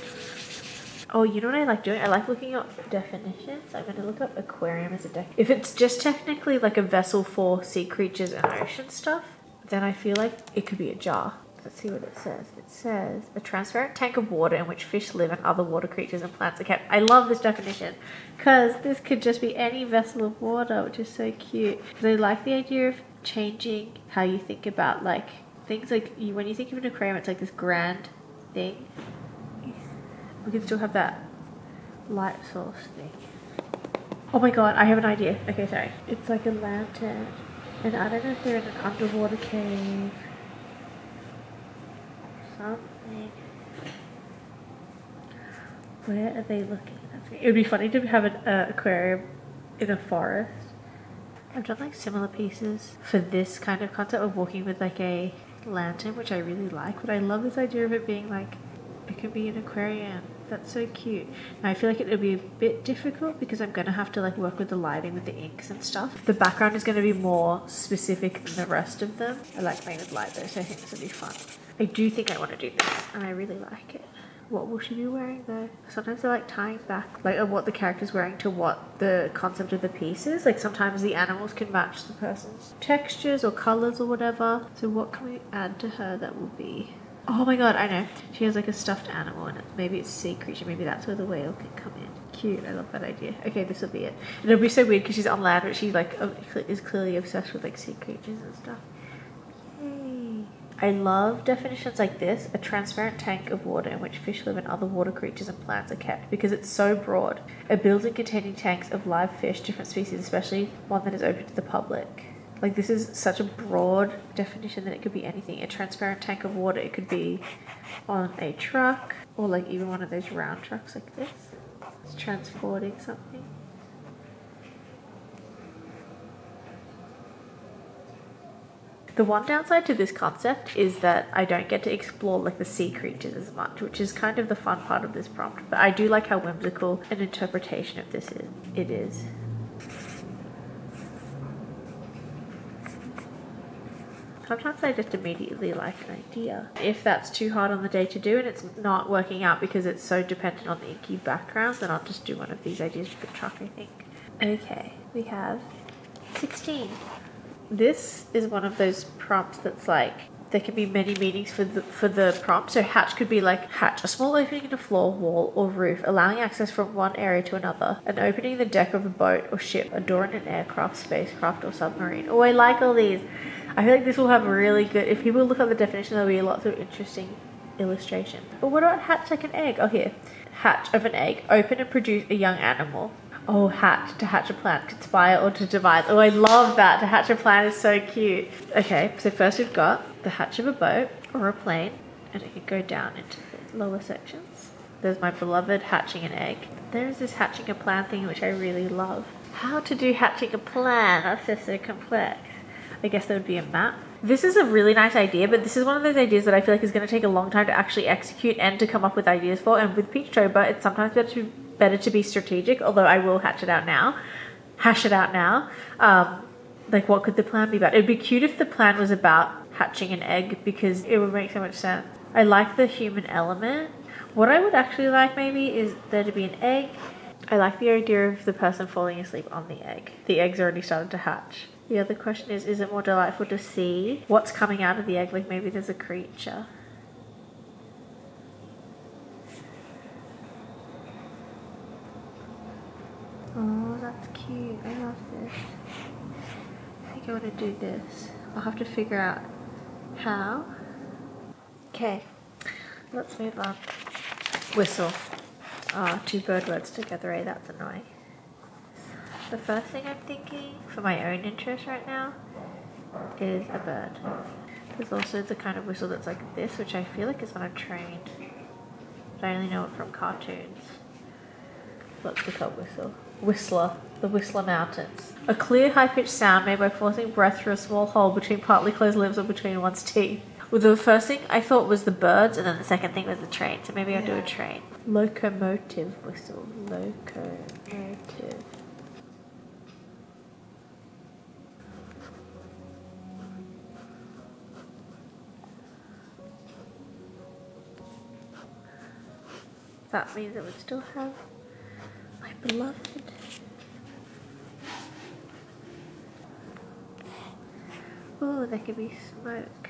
Oh, you know what I like doing? I like looking up definitions. I'm going to look up aquarium as a deck. If it's just technically like a vessel for sea creatures and ocean stuff, then I feel like it could be a jar. Let's see what it says. It says a transparent tank of water in which fish live and other water creatures and plants are kept. I love this definition because this could just be any vessel of water, which is so cute. Because I like the idea of changing how you think about like things like when you think of an aquarium, it's like this grand thing. We can still have that light source thing. Oh my god, I have an idea. Okay, sorry. It's like a lantern, and I don't know if they're in an underwater cave. Something. Where are they looking? It would be funny to have an aquarium in a forest. I've done like similar pieces for this kind of concept of walking with like a lantern, which I really like, but I love this idea of it being like, it could be an aquarium That's so cute. Now I feel like it'll be a bit difficult because I'm going to have to like work with the lighting with the inks and stuff. The background is going to be more specific than the rest of them. I like playing with light though, so I think this will be fun. I do think I want to do this and I really like it. What will she be wearing though? Sometimes I like tying back like what the character's wearing to what the concept of the piece is. Like sometimes the animals can match the person's textures or colours or whatever. So what can we add to her that will be... Oh my god, I know. She has like a stuffed animal in it. Maybe it's a sea creature. Maybe that's where the whale can come in. Cute. I love that idea. Okay, this will be it. And it'll be so weird because she's on land, but she like is clearly obsessed with like sea creatures and stuff. Yay. I love definitions like this. A transparent tank of water in which fish live and other water creatures and plants are kept, because it's so broad. A building containing tanks of live fish, different species, especially one that is open to the public. Like this is such a broad definition that it could be anything. A transparent tank of water, it could be on a truck or like even one of those round trucks like this. It's transporting something. The one downside to this concept is that I don't get to explore like the sea creatures as much, which is kind of the fun part of this prompt. But I do like how whimsical an interpretation of this is. It is. Sometimes I just immediately like an idea. If that's too hard on the day to do and it's not working out because it's so dependent on the inky background, then I'll just do one of these ideas for the truck, I think. Okay, we have 16. This is one of those prompts that's like, there can be many meanings for the prompt. So hatch could be like, hatch, a small opening in a floor, wall or roof, allowing access from one area to another. An opening in the deck of a boat or ship, a door in an aircraft, spacecraft or submarine. Oh, I like all these. I feel like this will have really good, if people look at the definition, there'll be lots of interesting illustration. But what about hatch like an egg? Oh, here. Hatch of an egg, open and produce a young animal. Oh, hatch, to hatch a plant, conspire or to devise. Oh, I love that. To hatch a plant is so cute. Okay, so first we've got the hatch of a boat or a plane, and it can go down into the lower sections. There's my beloved hatching an egg. There's this hatching a plan thing, which I really love. How to do hatching a plan? That's just so complex. I guess there would be a map. This is a really nice idea, but this is one of those ideas that I feel like is going to take a long time to actually execute and to come up with ideas for. And with Peachtober, it's sometimes better to be strategic, although I will hash it out now. Like, what could the plan be about? It would be cute if the plan was about hatching an egg, because it would make so much sense. I like the human element. What I would actually like maybe is there to be an egg. I like the idea of the person falling asleep on the egg. The egg's already started to hatch. The other question is it more delightful to see what's coming out of the egg? Like maybe there's a creature. Oh, that's cute. I love this. I think I want to do this. I'll have to figure out how. Okay, let's move on. Whistle. Ah, two bird words together, eh? That's annoying. The first thing I'm thinking for my own interest right now is a bird. There's also the kind of whistle that's like this, which I feel like is on a train. But I only know it from cartoons. Let's look up whistle. Whistler. The Whistler Mountains. A clear, high-pitched sound made by forcing breath through a small hole between partly closed lips or between one's teeth. Well, the first thing I thought was the birds, and then the second thing was the train. So maybe I'll do a train. Locomotive whistle. Locomotive. That means it would still have my beloved. Oh, there could be smoke.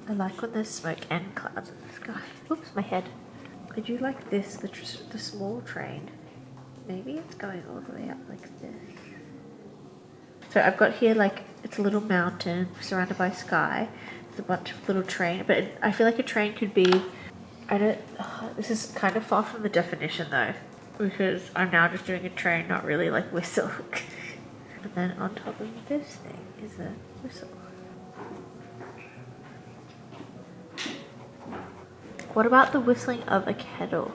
I like when there's smoke and clouds in the sky. Oops, my head. I do like this, the small train. Maybe it's going all the way up like this. So I've got here like, it's a little mountain surrounded by sky. There's a bunch of little train, but I feel like a train could be, this is kind of far from the definition though, because I'm now just doing a train, not really like whistle. And then on top of this thing is a whistle. What about the whistling of a kettle?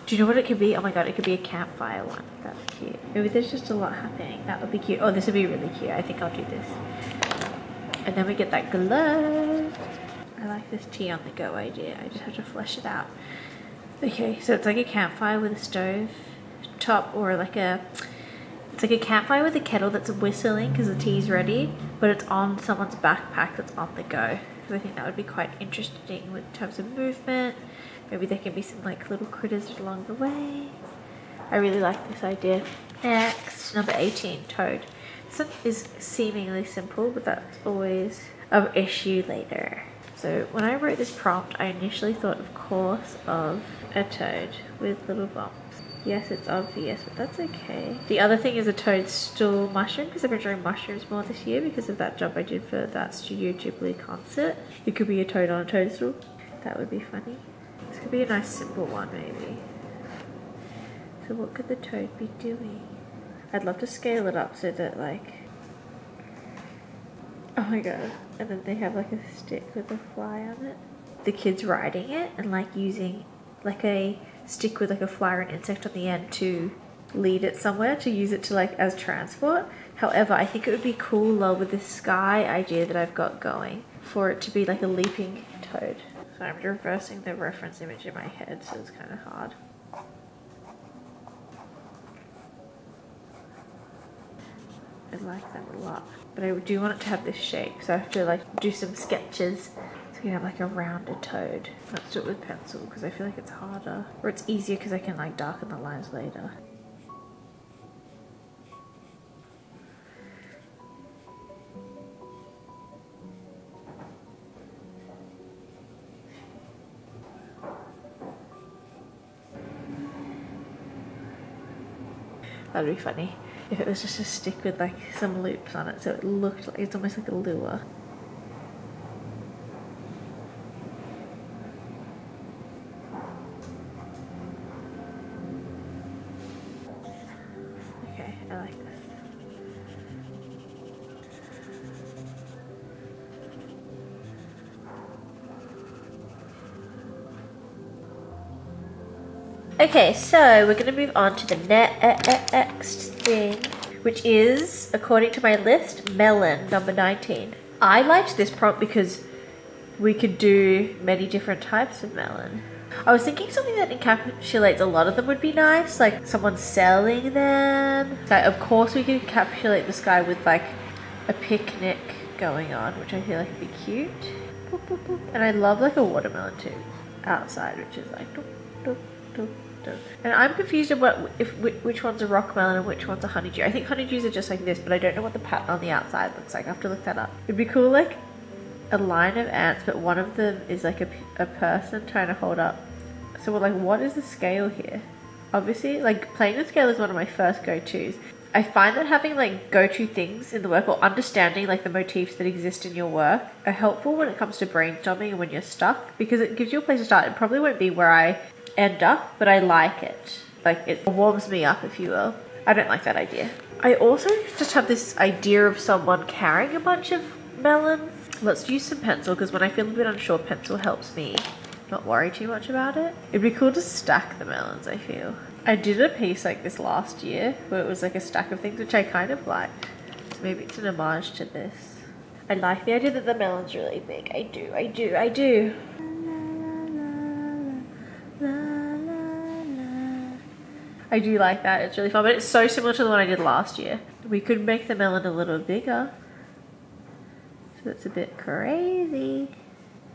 Do you know what it could be? Oh my god, it could be a campfire one. That's cute. Maybe there's just a lot happening. That would be cute. Oh, this would be really cute. I think I'll do this. And then we get that glove. I I like this tea on the go idea. I just have to flesh it out. Okay, so it's like a campfire with a stove top, or like it's like a campfire with a kettle that's whistling because the tea's ready, but it's on someone's backpack that's on the go. Because I think that would be quite interesting with terms of movement. Maybe there can be some like little critters along the way. I really like this idea. Next, number 18, toad. This one is seemingly simple, but that's always an issue later. So when I wrote this prompt, I initially thought, of course, of a toad with little bumps. Yes, it's obvious, but that's okay. The other thing is a toadstool mushroom, because I've been drawing mushrooms more this year because of that job I did for that Studio Ghibli concert. It could be a toad on a toadstool. That would be funny. This could be a nice simple one, maybe. So what could the toad be doing? I'd love to scale it up so that, like... Oh my god. And then they have like a stick with a fly on it. The kid's riding it and like using like a stick with like a fly or an insect on the end to lead it somewhere, to use it to like as transport. However, I think it would be cooler with this sky idea that I've got going for it to be like a leaping toad. So I'm reversing the reference image in my head, so it's kind of hard. I like that a lot, but I do want it to have this shape, so I have to like do some sketches so we have like a rounded toad. Let's do it with pencil because I feel like it's harder, or it's easier because I can like darken the lines later. That'd be funny if it was just a stick with like some loops on it, so it looked like it's almost like a lure. Okay, I like this. Okay, so we're going to move on to the next thing, which is, according to my list, melon, number 19. I liked this prompt because we could do many different types of melon. I was thinking something that encapsulates a lot of them would be nice, like someone selling them. So of course we could encapsulate the sky with like a picnic going on, which I feel like would be cute. Boop, boop, boop. And I love like a watermelon too, outside, which is like doop, doop, doop. And I'm confused about which one's a rock melon and which one's a honeydew. I think honeydews are just like this, but I don't know what the pattern on the outside looks like. I have to look that up. It'd be cool, like a line of ants, but one of them is like a person trying to hold up. So we're like, what is the scale here? Obviously, like playing the scale is one of my first go-tos. I find that having like go-to things in the work, or understanding like the motifs that exist in your work, are helpful when it comes to brainstorming and when you're stuck, because it gives you a place to start. It probably won't be where I end up, but I like it. Like it warms me up, if you will. I don't like that idea. I also just have this idea of someone carrying a bunch of melons. Let's use some pencil, because when I feel a bit unsure, pencil helps me not worry too much about it. It'd be cool to stack the melons, I feel. I did a piece like this last year where it was like a stack of things, which I kind of liked. So maybe it's an homage to this. I like the idea that the melon's really big. I do. I do like that. It's really fun, but it's so similar to the one I did last year. We could make the melon a little bigger, so it's a bit crazy.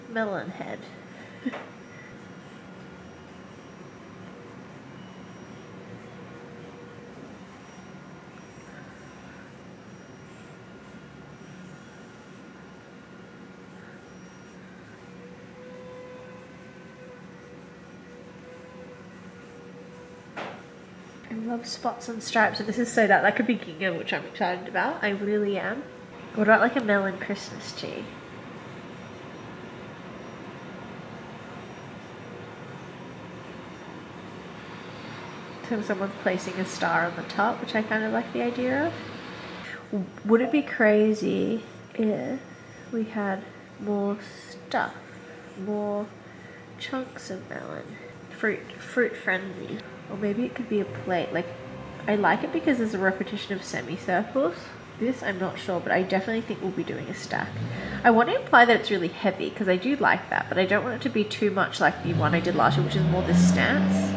Melon head. I love spots and stripes, and this is so that could be gingham, which I'm excited about. I really am. What about like a melon Christmas tree? So someone's placing a star on the top, which I kind of like the idea of. Would it be crazy if we had more stuff, more chunks of melon, fruit friendly? Or maybe it could be a plate. Like, I like it because there's a repetition of semicircles. This I'm not sure, but I definitely think we'll be doing a stack. I want to imply that it's really heavy because I do like that, but I don't want it to be too much like the one I did last year, which is more this stance.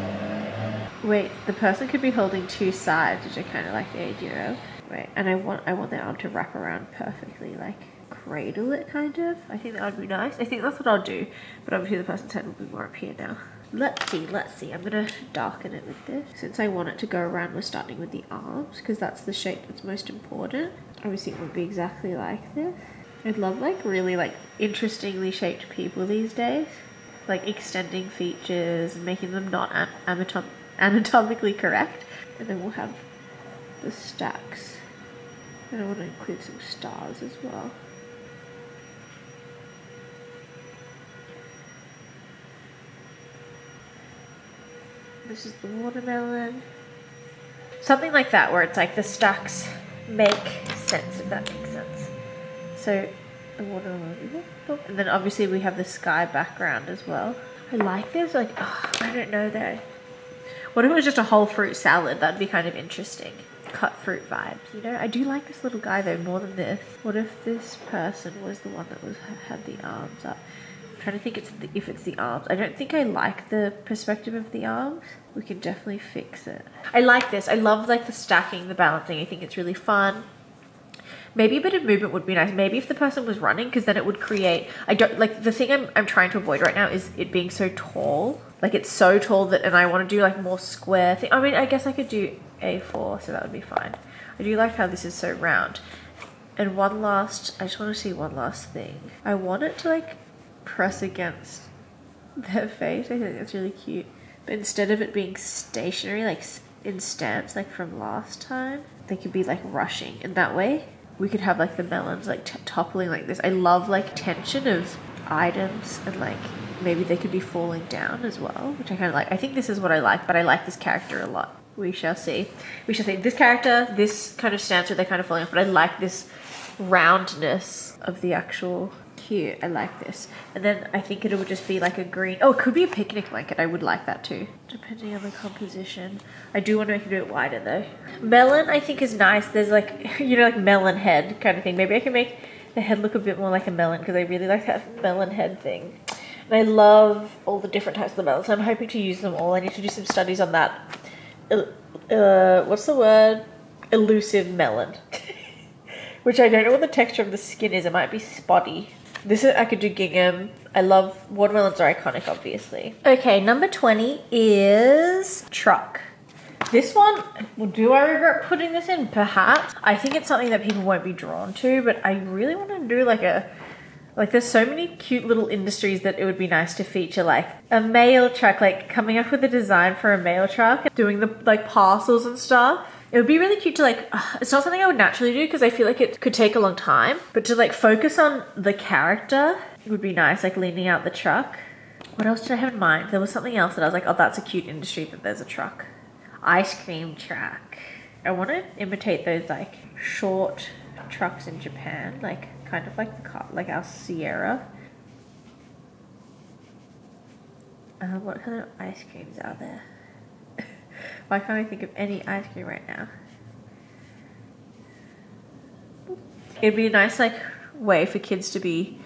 Wait, the person could be holding two sides, which I kind of like the idea of. Wait, and I want their arm to wrap around perfectly, like cradle it kind of. I think that would be nice. I think that's what I'll do, but obviously the person's head will be more up here now. Let's see. I'm gonna darken it with this. Since I want it to go around, we're starting with the arms because that's the shape that's most important. Obviously it would be exactly like this. I'd love like really like interestingly shaped people these days. Like extending features and making them not anatomically correct. And then we'll have the stacks. And I want to include some stars as well. This is the watermelon. Something like that where it's like the stacks make sense, if that makes sense. So the watermelon, and then obviously we have the sky background as well. I like this, like, oh, I don't know though. What if it was just a whole fruit salad? That'd be kind of interesting. Cut fruit vibes, you know? I do like this little guy though more than this. What if this person was the one that had the arms up? I'm trying to think if it's the arms. I don't think I like the perspective of the arms. We can definitely fix it. I like this. I love like the stacking, the balancing. I think it's really fun. Maybe a bit of movement would be nice. Maybe if the person was running, because then it would create, I don't like the thing I'm trying to avoid right now is it being so tall. Like it's so tall that, and I want to do like more square thing. I mean, I guess I could do A4, so that would be fine. I do like how this is so round. And I just want to see one last thing. I want it to like press against their face. I think that's really cute. But instead of it being stationary, like in stance, like from last time, they could be like rushing. And that way we could have like the melons like toppling like this. I love like tension of items and like maybe they could be falling down as well, which I kind of like. I think this is what I like, but I like this character a lot. We shall see. We shall see. This character, this kind of stance where they're kind of falling off, but I like this roundness of the actual cute. I like this. And then I think it would just be like a green. Oh, it could be a picnic blanket. I would like that too, depending on the composition. I do want to make it a bit wider though. Melon I think is nice. There's like, you know, like melon head kind of thing. Maybe I can make the head look a bit more like a melon because I really like that melon head thing. And I love all the different types of the melons. So I'm hoping to use them all. I need to do some studies on that. What's the word? Elusive melon. Which I don't know what the texture of the skin is. It might be spotty. I could do gingham. I love, watermelons are iconic, obviously. Okay, number 20 is truck. This one, do I regret putting this in? Perhaps. I think it's something that people won't be drawn to, but I really want to do like there's so many cute little industries that it would be nice to feature, like a mail truck, like coming up with a design for a mail truck, doing the like parcels and stuff. It would be really cute to like, it's not something I would naturally do because I feel like it could take a long time, but to like focus on the character would be nice, like leaning out the truck. What else did I have in mind? There was something else that I was like, oh, that's a cute industry that there's a truck. Ice cream truck. I want to imitate those like short trucks in Japan, like kind of like the car, like our Sierra. What kind of ice creams are there? Why can't I think of any ice cream right now? It'd be a nice like way for kids to be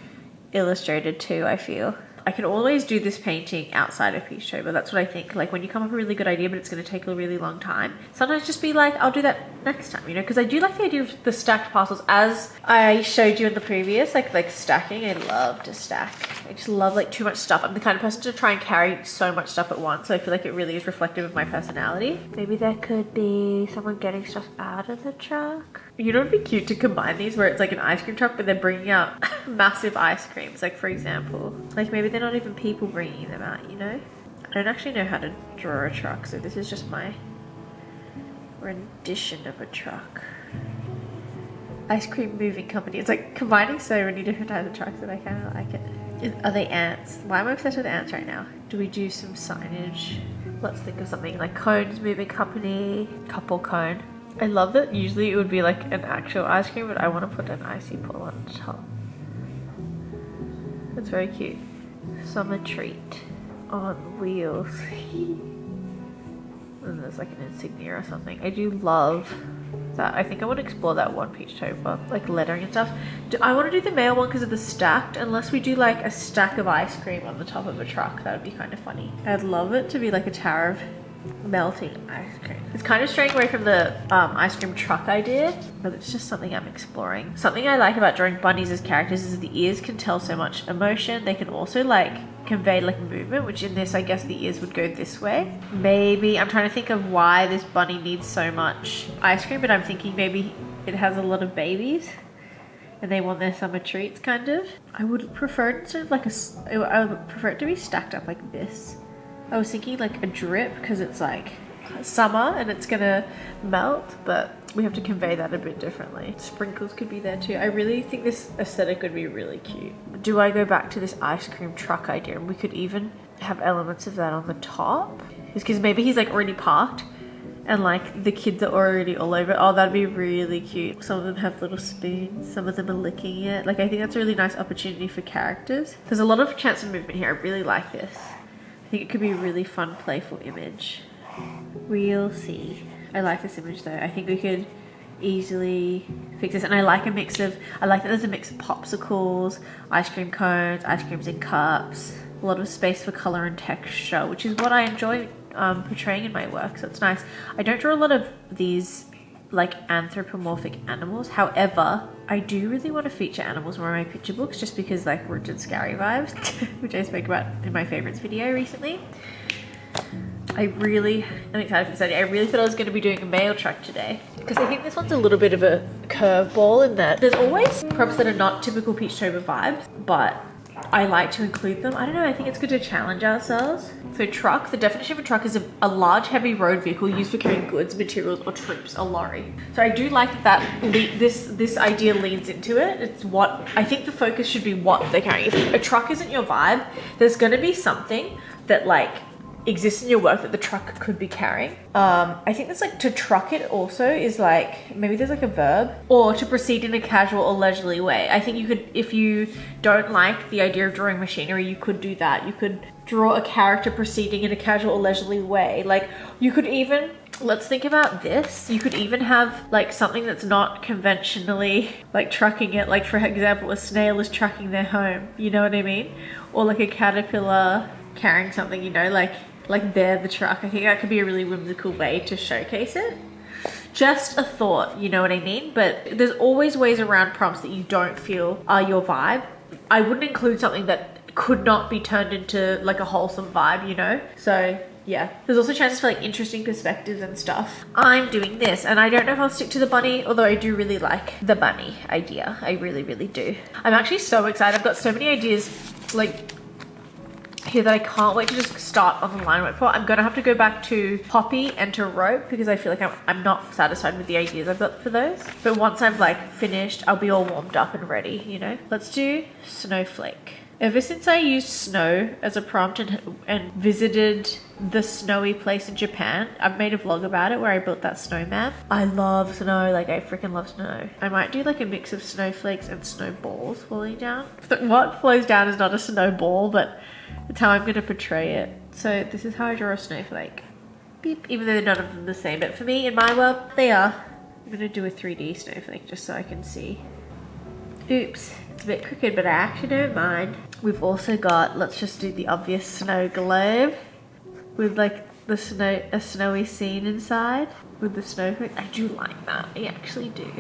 illustrated too, I feel. I can always do this painting outside of Peachtober. That's what I think. Like when you come up with a really good idea, but it's going to take a really long time. Sometimes just be like, I'll do that next time, you know? Because I do like the idea of the stacked parcels. As I showed you in the previous, like stacking, I love to stack. I just love like too much stuff. I'm the kind of person to try and carry so much stuff at once. So I feel like it really is reflective of my personality. Maybe there could be someone getting stuff out of the truck. You know, it'd be cute to combine these where it's like an ice cream truck, but they're bringing out massive ice creams. Like for example, like maybe they're not even people bringing them out, you know? I don't actually know how to draw a truck, so this is just my rendition of a truck. Ice cream moving company. It's like combining so many different types of trucks that I kind of like it. Are they ants? Why am I obsessed with ants right now? Do we do some signage? Let's think of something like cones moving company, couple cone. I love that usually it would be like an actual ice cream, but I want to put an icy pull on top. It's very cute. Summer treat on wheels. And there's like an insignia or something. I do love that. I think I want to explore that one Peachtober, like lettering and stuff. I want to do the male one because of the stacked, unless we do like a stack of ice cream on the top of a truck. That would be kind of funny. I'd love it to be like a tower of melting ice cream. It's kind of straying away from the ice cream truck idea, but it's just something I'm exploring. Something I like about drawing bunnies as characters is the ears can tell so much emotion. They can also like convey like movement, which in this I guess the ears would go this way. Maybe I'm trying to think of why this bunny needs so much ice cream, but I'm thinking maybe it has a lot of babies and they want their summer treats kind of. I would prefer it to like I would prefer it to be stacked up like this. I was thinking like a drip because it's like summer and it's gonna melt, but we have to convey that a bit differently. Sprinkles could be there too. I really think this aesthetic would be really cute. Do I go back to this ice cream truck idea? And we could even have elements of that on the top. Because maybe he's like already parked and like the kids are already all over it. Oh, that'd be really cute. Some of them have little spoons, some of them are licking it. Like I think that's a really nice opportunity for characters. There's a lot of chance of movement here. I really like this. I think it could be a really fun, playful image. We'll see. I like this image though. I think we could easily fix this. And I like a mix of, I like that there's a mix of popsicles, ice cream cones, ice creams in cups, a lot of space for color and texture, which is what I enjoy portraying in my work. So it's nice. I don't draw a lot of these like anthropomorphic animals. However, I do really want to feature animals more in my picture books just because like rooted and scary vibes, which I spoke about in my favorites video recently. I really am excited for this idea. I really thought I was going to be doing a male truck today because I think this one's a little bit of a curveball in that there's always props that are not typical Peachtober vibes, but I like to include them. I don't know, I think it's good to challenge ourselves. So truck, the definition of a truck is a large heavy road vehicle used for carrying goods, materials or troops, a lorry. So I do like that this idea leads into it. It's what, I think the focus should be what they're carrying. If a truck isn't your vibe, there's going to be something that like exists in your work that the truck could be carrying. I think that's like to truck it also is like, maybe there's like a verb, or to proceed in a casual or leisurely way. I think you could, if you don't like the idea of drawing machinery, you could do that. You could draw a character proceeding in a casual or leisurely way. Like you could even, let's think about this. You could even have like something that's not conventionally like trucking it. Like for example, a snail is trucking their home. You know what I mean? Or like a caterpillar carrying something, you know, like they're the truck. I think that could be a really whimsical way to showcase it. Just a thought, you know what I mean? But there's always ways around prompts that you don't feel are your vibe. I wouldn't include something that could not be turned into like a wholesome vibe, you know? So yeah, there's also chances for like interesting perspectives and stuff. I'm doing this and I don't know if I'll stick to the bunny, although I do really like the bunny idea. I really, really do. I'm actually so excited. I've got so many ideas like here that I can't wait to just start on the line work for. I'm gonna have to go back to Poppy and to Rope because I feel like I'm not satisfied with the ideas I've got for those. But once I've like finished, I'll be all warmed up and ready, you know? Let's do Snowflake. Ever since I used snow as a prompt and visited the snowy place in Japan, I've made a vlog about it where I built that snowman. I love snow, like I freaking love snow. I might do like a mix of snowflakes and snowballs falling down. What flows down is not a snowball, but it's how I'm going to portray it. So this is how I draw a snowflake. Beep. Even though they're none of them the same, but for me, in my world, they are. I'm going to do a 3D snowflake just so I can see. Oops, it's a bit crooked, but I actually don't mind. We've also got, let's just do the obvious snow globe with like the snow, a snowy scene inside with the snowflake. I do like that. I actually do.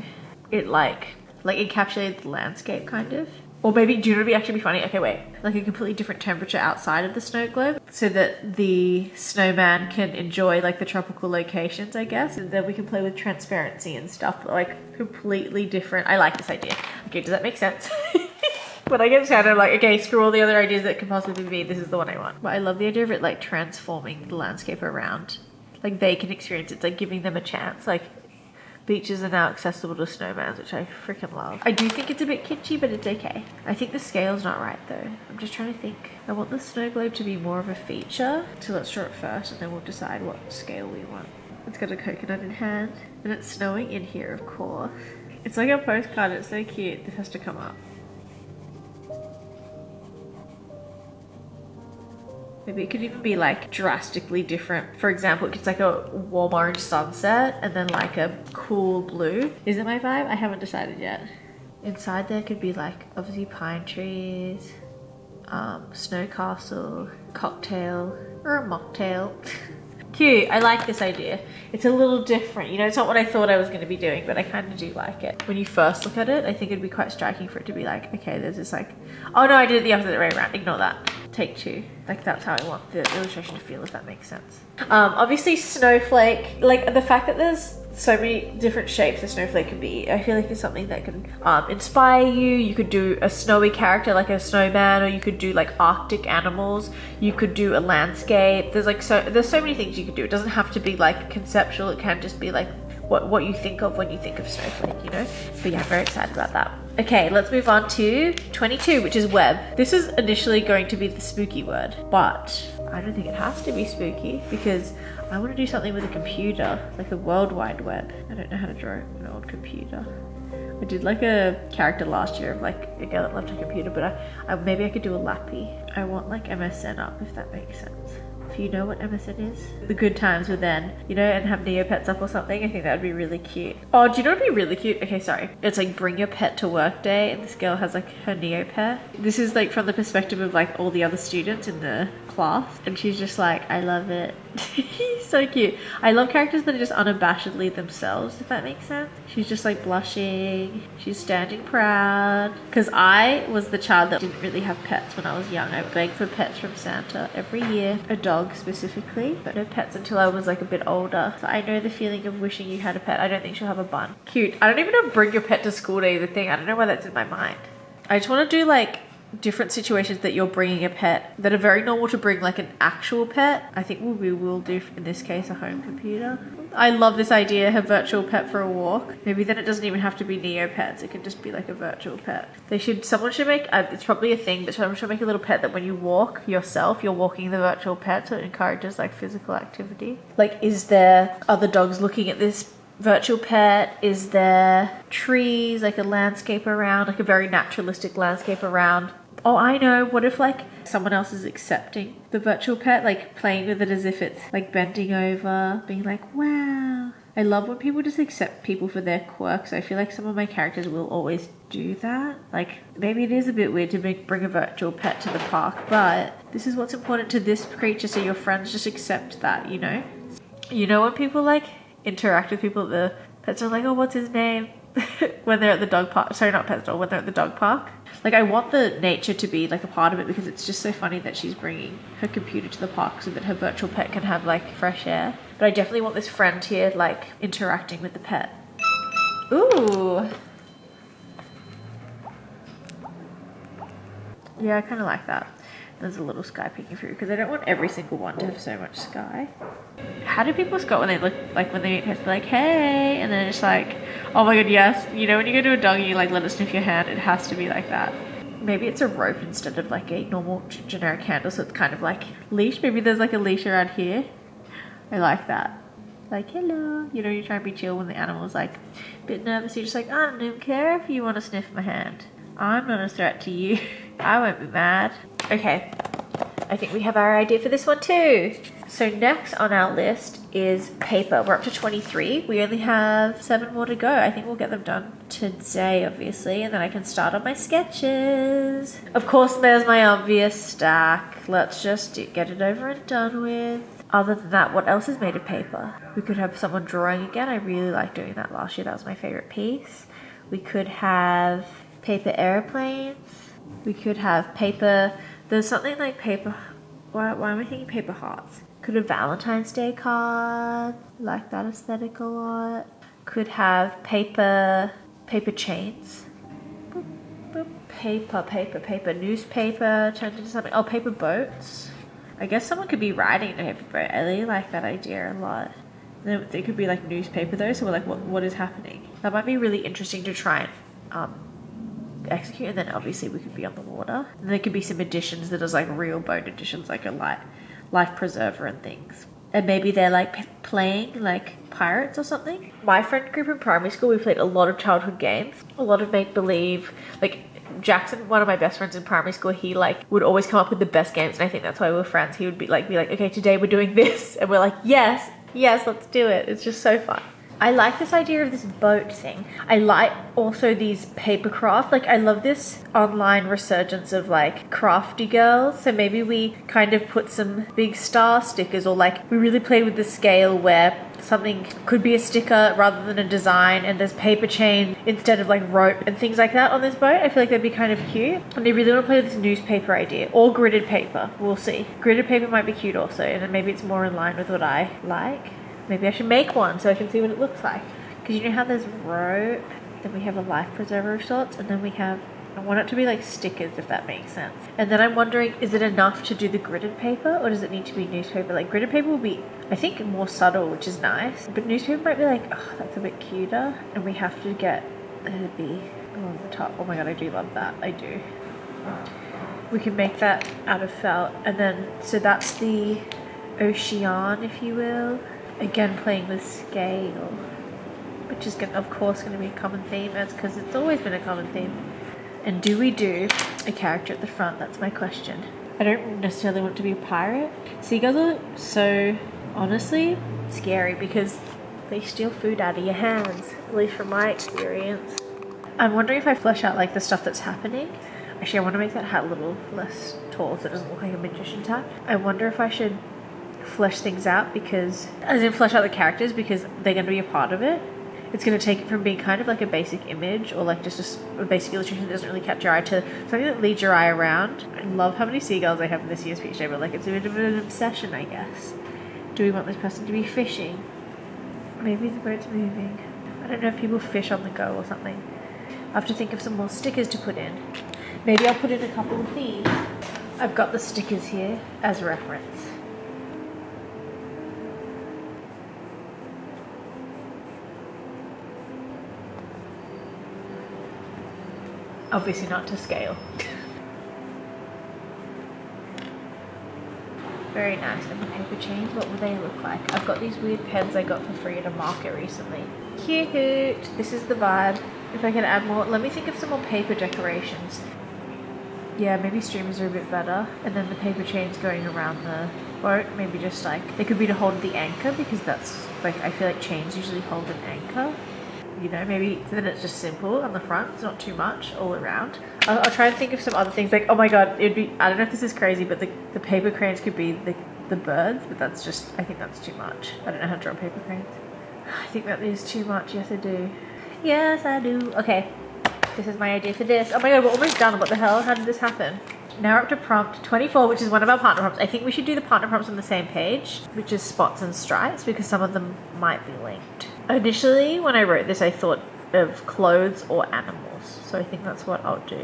It like encapsulated the landscape kind of. Or maybe, do you know what would actually be funny? Okay, wait. Like a completely different temperature outside of the snow globe so that the snowman can enjoy like the tropical locations, I guess. And then we can play with transparency and stuff, like completely different. I like this idea. Okay, does that make sense? When I get started, I'm like, okay, screw all the other ideas that can possibly be. This is the one I want. But I love the idea of it like transforming the landscape around. Like they can experience it. It's like giving them a chance. Like beaches are now accessible to snowmans, which I freaking love. I do think it's a bit kitschy, but it's okay. I think the scale's not right though. I'm just trying to think. I want the snow globe to be more of a feature. So let's draw it first and then we'll decide what scale we want. It's got a coconut in hand and it's snowing in here, of course. It's like a postcard, it's so cute. This has to come up. Maybe it could even be like drastically different. For example, it's like a warm orange sunset and then like a cool blue. Is it my vibe? I haven't decided yet. Inside there could be like obviously pine trees, snow castle, cocktail, or a mocktail. Cute. I like this idea. It's a little different. You know, it's not what I thought I was going to be doing, but I kind of do like it. When you first look at it, I think it'd be quite striking for it to be like, okay, there's this like, oh no, I did it the opposite way around. Ignore that. Take two. Like that's how I want the illustration to feel, if that makes sense. Obviously snowflake, like the fact that there's so many different shapes a snowflake can be, I feel like it's something that can inspire you. You could do a snowy character like a snowman, or you could do like Arctic animals. You could do a landscape. There's so many things you could do. It doesn't have to be like conceptual. It can just be like what you think of when you think of snowflake, you know? But yeah, I'm very excited about that. Okay, let's move on to 22, which is web. This is initially going to be the spooky word, but I don't think it has to be spooky because I want to do something with a computer, like a World Wide Web. I don't know how to draw an old computer. I did like a character last year of like a girl that loved her computer, but maybe I could do a lappy. I want like MSN up, if that makes sense. If you know what MSN is. The good times were then, you know, and have Neopets up or something. I think that would be really cute. Oh, do you know what would be really cute? Okay, sorry. It's like bring your pet to work day, and this girl has like her Neopet. This is like from the perspective of like all the other students in the class, and she's just like, I love it. So cute. I love characters that are just unabashedly themselves, if that makes sense. She's just like blushing. She's standing proud. Because I was the child that didn't really have pets when I was young. I begged for pets from Santa every year. A dog specifically, but no pets until I was like a bit older. So I know the feeling of wishing you had a pet. I don't think she'll have a bun. Cute. I don't even know if bring your pet to school day is a thing. I don't know why that's in my mind. I just want to do like different situations that you're bringing a pet that are very normal to bring, like an actual pet. I think we will do in this case a home computer. I love this idea, have virtual pet for a walk. Maybe then it doesn't even have to be Neopets. It can just be like a virtual pet. Someone should make, it's probably a thing, but someone should make a little pet that when you walk yourself, you're walking the virtual pet, so it encourages like physical activity. Like, is there other dogs looking at this virtual pet? Is there trees, like a landscape around, like a very naturalistic landscape around? Oh, I know. What if like someone else is accepting the virtual pet, like playing with it as if it's like bending over, being like, wow. I love when people just accept people for their quirks. I feel like some of my characters will always do that. Like maybe it is a bit weird to bring a virtual pet to the park, but this is what's important to this creature, so your friends just accept that, you know? You know when people like interact with people, the pets are like, oh, what's his name? When they're at the dog park, sorry, not pet store, when they're at the dog park. Like I want the nature to be like a part of it, because it's just so funny that she's bringing her computer to the park so that her virtual pet can have like fresh air. But I definitely want this friend here like interacting with the pet. Ooh. Yeah, I kind of like that. There's a little sky peeking through because I don't want every single one to have so much sky. How do people scout when they look, like when they meet pets, they're like, hey, and then it's like, oh my god, yes. You know when you go to a dog and you like let it sniff your hand, it has to be like that. Maybe it's a rope instead of like a normal generic handle, so it's kind of like leash. Maybe there's like a leash around here. I like that. Like, hello. You know, you try and be chill when the animal's like a bit nervous. You're just like, I don't even care if you want to sniff my hand. I'm not a threat to you. I won't be mad. Okay, I think we have our idea for this one too. So next on our list is paper. We're up to 23. We only have 7 more to go. I think we'll get them done today, obviously, and then I can start on my sketches. Of course, there's my obvious stack. Let's just get it over and done with. Other than that, what else is made of paper? We could have someone drawing again. I really liked doing that last year. That was my favorite piece. We could have paper airplanes. We could have paper, there's something like paper, why am I thinking paper hearts? Could have Valentine's Day card, like that aesthetic a lot. Could have paper chains. Boop, boop. Paper, newspaper turned into something. Oh, paper boats. I guess someone could be riding a paper boat. I really like that idea a lot. They could be like newspaper though, so we're like, what is happening? That might be really interesting to try and execute, and then obviously we could be on the water. And there could be some additions that is like real boat additions, like a life preserver and things. And maybe they're like playing like pirates or something. My friend group in primary school, we played a lot of childhood games, a lot of make-believe, like Jackson, one of my best friends in primary school, he like would always come up with the best games, and I think that's why we're friends. He would be like, okay, today we're doing this, and we're like, yes, let's do it. It's just so fun. I like this idea of this boat thing. I like also these paper craft. Like I love this online resurgence of like crafty girls. So maybe we kind of put some big star stickers, or like we really play with the scale where something could be a sticker rather than a design, and there's paper chain instead of like rope and things like that on this boat. I feel like that'd be kind of cute. And they really want to play with this newspaper idea or gridded paper. We'll see. Gridded paper might be cute also, and then maybe it's more in line with what I like. Maybe I should make one so I can see what it looks like. Because you know how there's rope, then we have a life preserver of sorts, and then we have, I want it to be like stickers, if that makes sense. And then I'm wondering, is it enough to do the gridded paper, or does it need to be newspaper? Like gridded paper will be, I think, more subtle, which is nice. But newspaper might be like, oh, that's a bit cuter. And we have to get the bee along the top. Oh my god, I do love that. I do. We can make that out of felt. And then, so that's the Sha'an, if you will. Again, playing with scale, which is of course going to be a common theme, as because it's always been a common theme. And do we do a character at the front? That's my question. I don't necessarily want to be a pirate. Seagulls are so, honestly, scary because they steal food out of your hands, at least from my experience. I'm wondering if I flesh out like the stuff that's happening. Actually, I want to make that hat a little less tall so it doesn't look like a magician's hat. I wonder if I should flesh things out, because as in flesh out the characters, because they're going to be a part of it. It's going to take it from being kind of like a basic image, or like just a basic illustration that doesn't really catch your eye, to something that leads your eye around. I love how many seagulls I have in this year's Peachtober. Like it's a bit of an obsession, I guess. Do we want this person to be fishing? Maybe the boat's moving. I don't know if people fish on the go or something. I have to think of some more stickers to put in. Maybe I'll put in a couple of these. I've got the stickers here as reference. Obviously not to scale. Very nice. And the paper chains, what would they look like? I've got these weird pens I got for free at a market recently. Cute! This is the vibe. If I can add more, let me think of some more paper decorations. Yeah, maybe streamers are a bit better. And then the paper chains going around the boat, maybe just like, they could be to hold the anchor, because that's like, I feel like chains usually hold an anchor. You know, maybe then it's just simple on the front. It's not too much all around. I'll try and think of some other things. Like, oh my god, it'd be, I don't know if this is crazy, but the paper cranes could be the birds, but that's just, I think that's too much. I don't know how to draw paper cranes. I think that is too much. Yes, I do. Yes, I do. Okay, this is my idea for this. Oh my god, we're almost done. What the hell? How did this happen? Now we're up to prompt 24, which is one of our partner prompts. I think we should do the partner prompts on the same page, which is spots and stripes, because some of them might be linked. Initially, when I wrote this, I thought of clothes or animals, so I think that's what I'll do.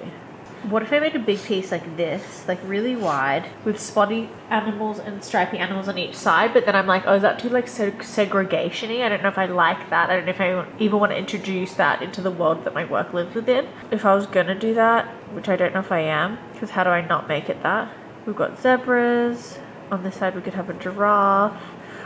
What if I made a big piece like this, like really wide, with spotty animals and stripy animals on each side, but then I'm like, oh, is that too like segregation-y? I don't know if I like that. I don't know if I even want to introduce that into the world that my work lives within. If I was gonna do that, which I don't know if I am, because how do I not make it that? We've got zebras. On this side we could have a giraffe.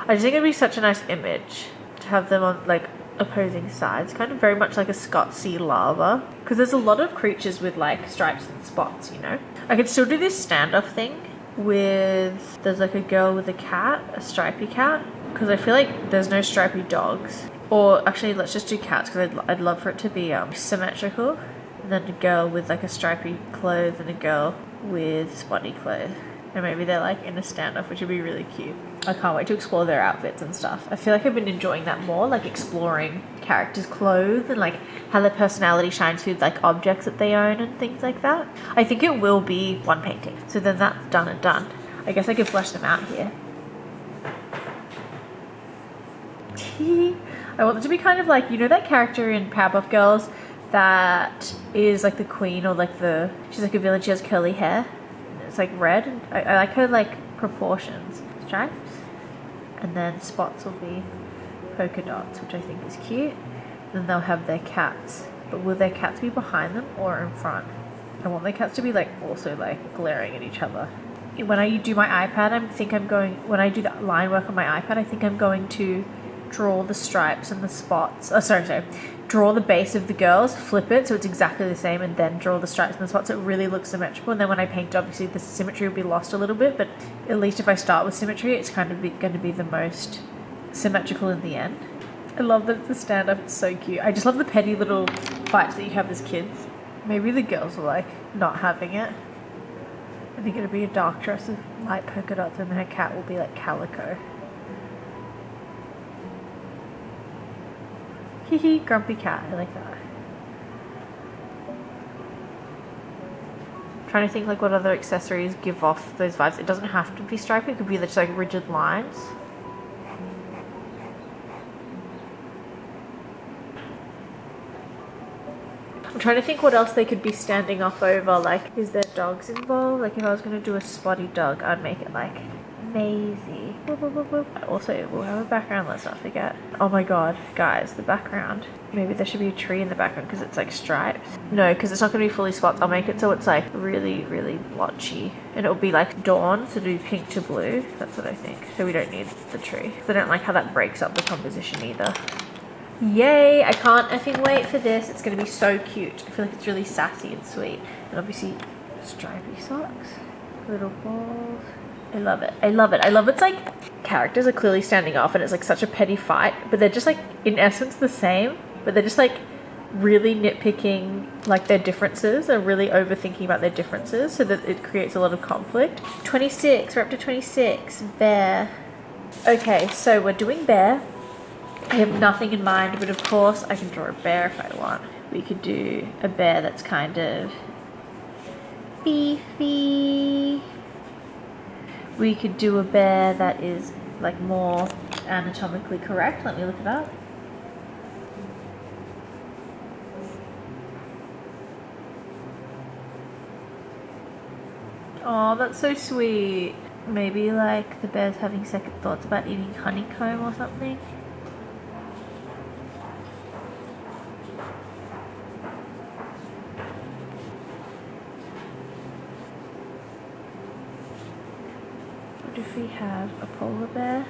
I just think it'd be such a nice image to have them on like opposing sides, kind of very much like a Scott Sea lava, because there's a lot of creatures with like stripes and spots, you know. I could still do this standoff thing with, there's like a girl with a cat, a stripy cat, because I feel like there's no stripy dogs. Or actually, let's just do cats, because I'd love for it to be symmetrical. And then a girl with like a stripy clothes and a girl with spotty clothes. And maybe they're like in a standoff, which would be really cute. I can't wait to explore their outfits and stuff. I feel like I've been enjoying that more, like exploring characters' clothes and like how their personality shines through like objects that they own and things like that. I think it will be one painting. So then that's done and done. I guess I could flesh them out here. I want them to be kind of like, you know that character in Powerpuff Girls that is like the queen, or like she's like a villain, she has curly hair. It's like red, and I like her like proportions. Stripes, and then spots will be polka dots, which I think is cute. Then they'll have their cats, but will their cats be behind them or in front? I want their cats to be like also like glaring at each other. When I do my iPad, when I do that line work on my iPad, I think I'm going to draw the stripes and the spots. Oh, sorry. draw the base of the girls, flip it so it's exactly the same, and then draw the stripes and the spots so it really looks symmetrical. And then when I paint, obviously the symmetry will be lost a little bit, but at least if I start with symmetry, it's kind of going to be the most symmetrical in the end. I love that it's a stand-up. It's so cute. I just love the petty little fights that you have as kids. Maybe the girls are like not having it. I think it'll be a dark dress with light polka dots, and her cat will be like calico. Hee grumpy cat. I like that. I'm trying to think like what other accessories give off those vibes. It doesn't have to be stripy. It could be just like rigid lines. I'm trying to think what else they could be standing off over. Like, is there dogs involved? Like, if I was going to do a spotty dog, I'd make it like Maisie. Also, it will have a background, let's not forget. Oh my god, guys, the background. Maybe there should be a tree in the background because it's like stripes. No, because it's not going to be fully spots. I'll make it so it's like really, really blotchy. And it'll be like dawn, so it'll be pink to blue. That's what I think. So we don't need the tree. I don't like how that breaks up the composition either. Yay, I can't effing wait for this. It's going to be so cute. I feel like it's really sassy and sweet. And obviously, stripy socks. Little balls. I love it. I love it. I love it's like characters are clearly standing off and it's like such a petty fight, but they're just like in essence the same, but they're just like really nitpicking like their differences, are really overthinking about their differences so that it creates a lot of conflict. 26, we're up to 26. Bear. Okay, so we're doing bear. I have nothing in mind, but of course I can draw a bear if I want. We could do a bear that's kind of beefy. We could do a bear that is like more anatomically correct. Let me look it up. Oh, that's so sweet. Maybe like the bear's having second thoughts about eating honeycomb or something. What if we have a polar bear?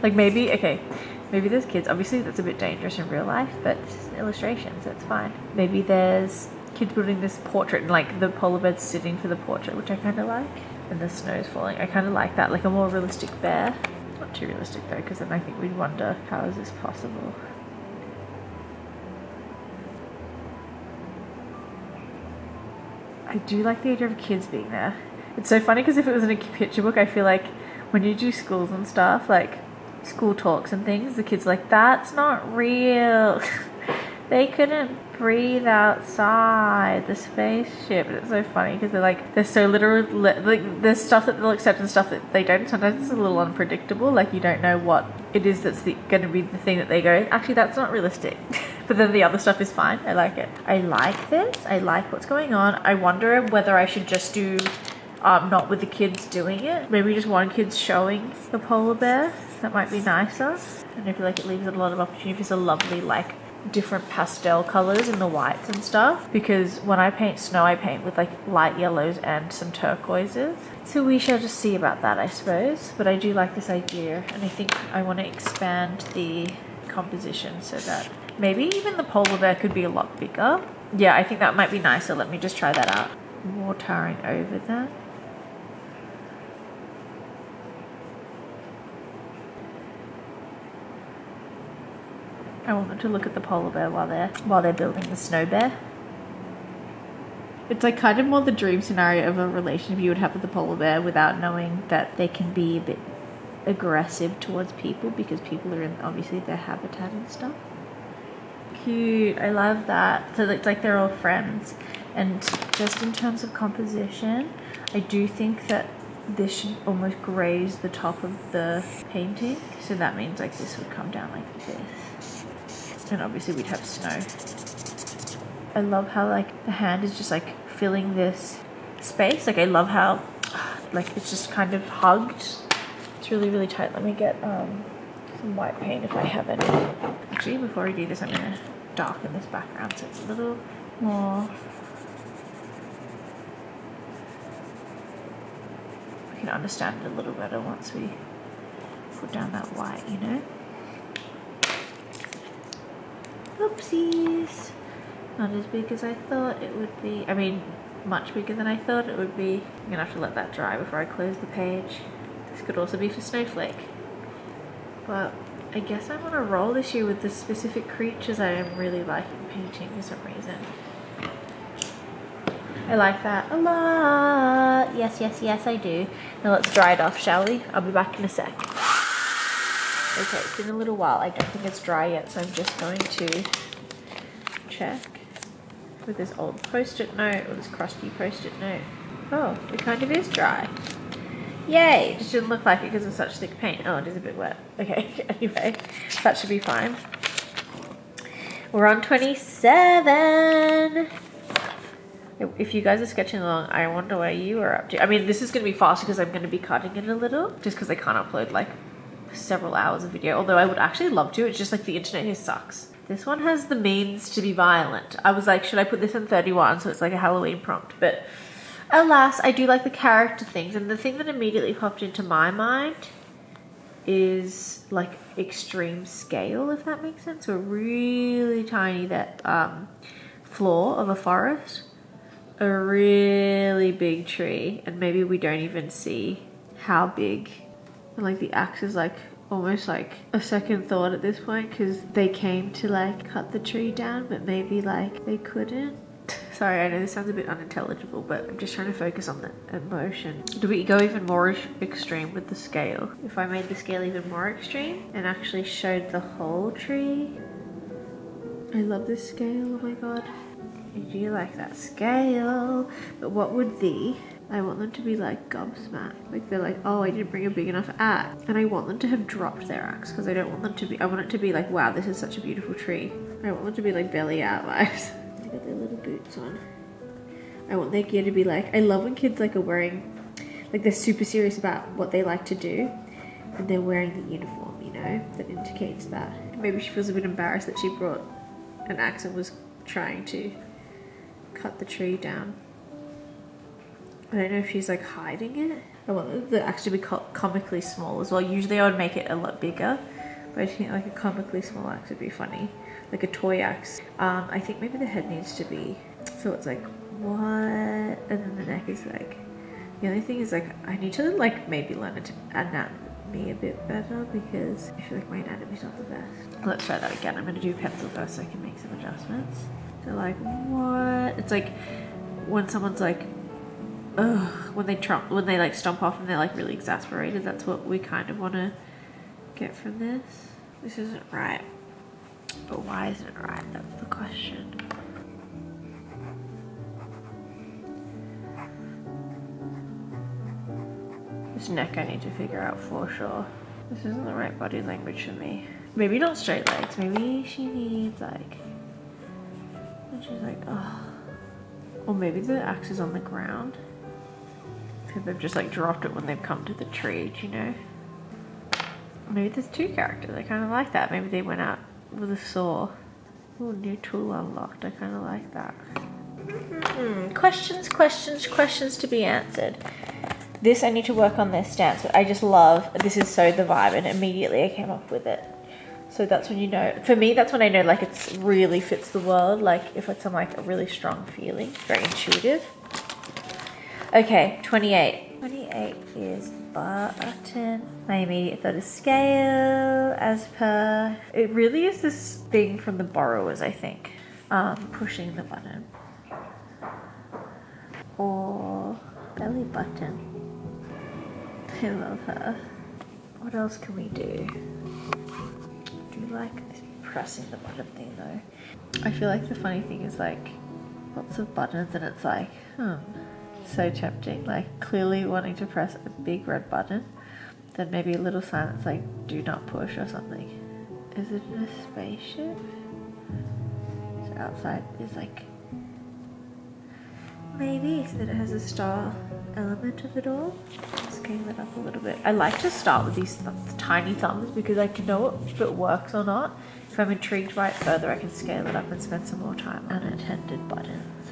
Like maybe, okay, maybe there's kids. Obviously that's a bit dangerous in real life, but it's an illustration, so it's fine. Maybe there's kids building this portrait and like the polar bear's sitting for the portrait, which I kind of like. And the snow's falling. I kind of like that, like a more realistic bear. Not too realistic though, because then I think we'd wonder, how is this possible? I do like the idea of kids being there. It's so funny because if it was in a picture book, I feel like when you do schools and stuff, like school talks and things, the kids are like, that's not real. They couldn't breathe outside the spaceship. And it's so funny because they're like, they're so literal, like there's stuff that they'll accept and stuff that they don't. Sometimes it's a little unpredictable, like you don't know what it is that's going to be the thing that they go, actually that's not realistic. But then the other stuff is fine. I like it. I like this. I like what's going on. I wonder whether I should just do not with the kids doing it. Maybe just one kid's showing the polar bear. That might be nicer. And I feel like it leaves a lot of opportunity for a lovely like different pastel colors in the whites and stuff. Because when I paint snow, I paint with like light yellows and some turquoises. So we shall just see about that, I suppose. But I do like this idea, and I think I want to expand the composition so that maybe even the polar bear could be a lot bigger. Yeah, I think that might be nicer. Let me just try that out. Watering over that. I want them to look at the polar bear while they're building the snow bear. It's like kind of more the dream scenario of a relationship you would have with the polar bear without knowing that they can be a bit aggressive towards people because people are in obviously their habitat and stuff. Cute. I love that. So it's like they're all friends. And just in terms of composition, I do think that this should almost graze the top of the painting. So that means like this would come down like this. And obviously we'd have snow. I love how like the hand is just like filling this space. Like I love how like it's just kind of hugged. It's really, really tight. Let me get some white paint if I have any. Actually, before I do this, I'm gonna darken this background so it's a little more. can understand it a little better once we put down that white, you know? Oopsies. Not as big as I thought it would be. I mean, much bigger than I thought it would be. I'm gonna have to let that dry before I close the page. This could also be for Snowflake. But I guess I'm on a roll this year with the specific creatures I am really liking painting for some reason. I like that a lot. Yes, yes, yes, I do. Now let's dry it off, shall we? I'll be back in a sec. Okay, it's been a little while. I don't think it's dry yet, so I'm just going to check with this old post-it note or this crusty post-it note. Oh, it kind of is dry. Yay! It just didn't look like it because it's such thick paint. Oh, it is a bit wet. Okay, anyway, that should be fine. We're on 27. If you guys are sketching along, I wonder what you are up to. I mean, this is going to be faster because I'm going to be cutting it a little, just because I can't upload like several hours of video, although I would actually love to. It's just like the internet here sucks. This one has the means to be violent. I was like, should I put this in 31 so it's like a Halloween prompt? But alas, I do like the character things, and the thing that immediately popped into my mind is like extreme scale, if that makes sense. So really tiny, that floor of a forest, a really big tree, and maybe we don't even see how big. And like the axe is like almost like a second thought at this point, because they came to like cut the tree down, but maybe like they couldn't. Sorry, I know this sounds a bit unintelligible, but I'm just trying to focus on the emotion. Do we go even more extreme with the scale? If I made the scale even more extreme and actually showed the whole tree. I love this scale, oh my god. I do like that scale. But what would I want them to be like gobsmacked. Like they're like, oh, I didn't bring a big enough axe. And I want them to have dropped their axe, because I don't want them to be, I want it to be like, wow, this is such a beautiful tree. I want them to be like belly out vibes. They got their little boots on. I want their gear to be like, I love when kids like are wearing, like they're super serious about what they like to do, and they're wearing the uniform, you know, that indicates that. Maybe she feels a bit embarrassed that she brought an axe and was trying to cut the tree down. I don't know if she's like hiding it. I want the axe to be comically small as well. Usually I would make it a lot bigger, but I think like a comically small axe would be funny. Like a toy axe. I think maybe the head needs to be, so it's like, what? And then the neck is like, the only thing is like, I need to like maybe learn anatomy a bit better, because I feel like my anatomy's not the best. Let's try that again. I'm gonna do pencil first so I can make some adjustments. So like, what? It's like when someone's like, ugh, when they like stomp off and they're like really exasperated. That's what we kind of want to get from this. This isn't right. But why isn't it right? That's the question. This neck I need to figure out for sure. This isn't the right body language for me. Maybe not straight legs. Maybe she needs like, and she's like, oh. Or maybe the axe is on the ground. They've just like dropped it when they've come to the tree, do you know? Maybe there's two characters. I kind of like that. Maybe they went out with a saw. Oh, new tool unlocked. I kind of like that. Questions, questions, questions to be answered. This, I need to work on their stance, but I just love, this is so the vibe, and immediately I came up with it. So that's when you know, for me, that's when I know like it's really fits the world. Like if it's on like a really strong feeling, very intuitive. Okay, 28. 28 is button. My immediate thought is scale, as per. It really is this thing from the borrowers, I think. Pushing the button. Or belly button. I love her. What else can we do? I do like this pressing the button thing though. I feel like the funny thing is like lots of buttons and it's like, so tempting, like clearly wanting to press a big red button, then maybe a little sign that's like do not push or something. Is it in a spaceship? So outside is like, maybe so that it has a star element of it all. Scale it up a little bit. I like to start with these tiny thumbs because I can know if it works or not. If I'm intrigued by it further, I can scale it up and spend some more time on unattended buttons.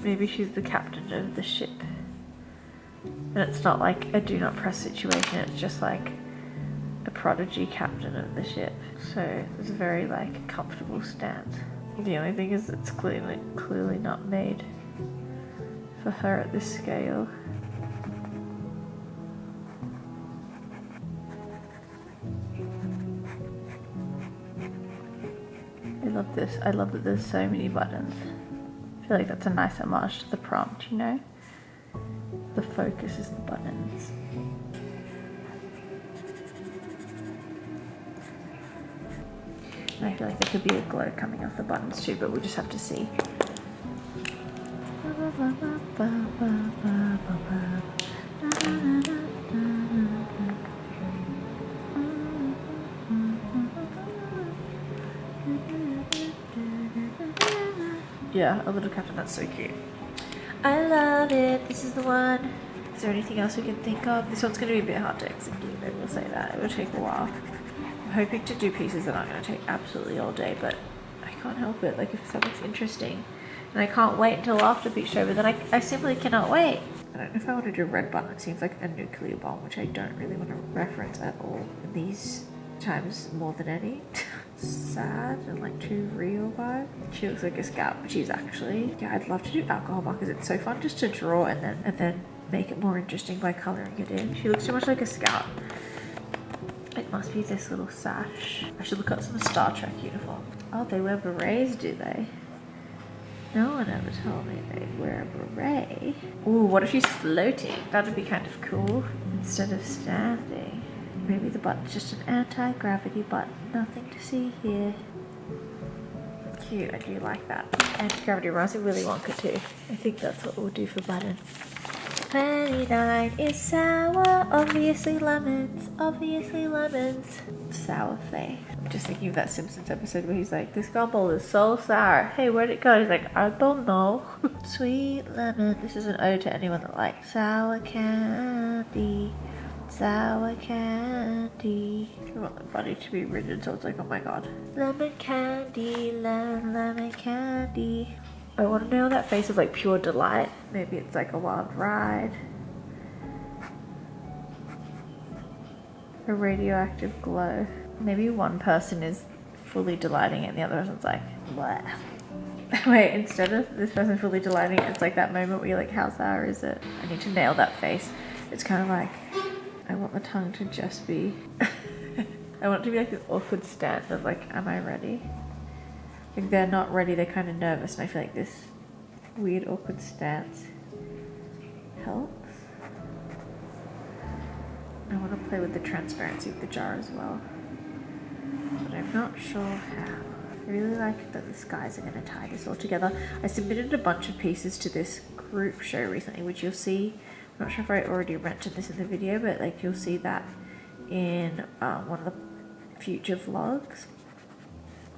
Maybe she's the captain of the ship. And it's not like a do not press situation, it's just like a prodigy captain of the ship. So it's a very like comfortable stance. The only thing is it's clearly not made for her at this scale. I love this. I love that there's so many buttons. I feel like that's a nice homage to the prompt, you know? The focus is the buttons. And I feel like there could be a glow coming off the buttons too, but we'll just have to see. Yeah, a little captain, that's so cute. I love it. This is the one. Is there anything else we can think of? This one's going to be a bit hard to execute, maybe we'll say that. It will take a while. I'm hoping to do pieces that aren't going to take absolutely all day, but I can't help it. Like, if something's interesting and I can't wait until after Peachtober, then I simply cannot wait. I don't know if I want to do a red button. It seems like a nuclear bomb, which I don't really want to reference at all in these times more than any. Sad and like too real vibe. She looks like a scout, but she's actually, yeah, I'd love to do alcohol markers. It's so fun just to draw and then make it more interesting by coloring it in. She looks too much like a scout. It must be this little sash. I should look up some Star Trek uniforms. Oh, they wear berets, do they? No one ever told me they'd wear a beret. Ooh, what if she's floating? That'd be kind of cool. Instead of standing. Maybe the button's just an anti-gravity button. Nothing to see here. Cute, I do like that. Anti-gravity reminds me of Willy Wonka too. I think that's what we'll do for button. 29 is sour, obviously lemons, obviously lemons. Sour face. I'm just thinking of that Simpsons episode where he's like, this gumbo is so sour. Hey, where'd it go? He's like, I don't know. Sweet lemon. This is an ode to anyone that likes sour candy. Sour candy. I want the body to be rigid, so it's like, oh my god. Lemon candy, lemon candy. I want to nail that face of like pure delight. Maybe it's like a wild ride. A radioactive glow. Maybe one person is fully delighting it and the other person's like, what? Wait, instead of this person fully delighting it, it's like that moment where you're like, how sour is it? I need to nail that face. It's kind of like, I want the tongue to just be I want it to be like this awkward stance of like, am I ready? Like they're not ready, they're kind of nervous, and I feel like this weird awkward stance helps. I want to play with the transparency of the jar as well, but I'm not sure how. I really like that the skies are going to tie this all together. I submitted a bunch of pieces to this group show recently, which you'll see. I'm not sure if I already mentioned this in the video, but like you'll see that in one of the future vlogs.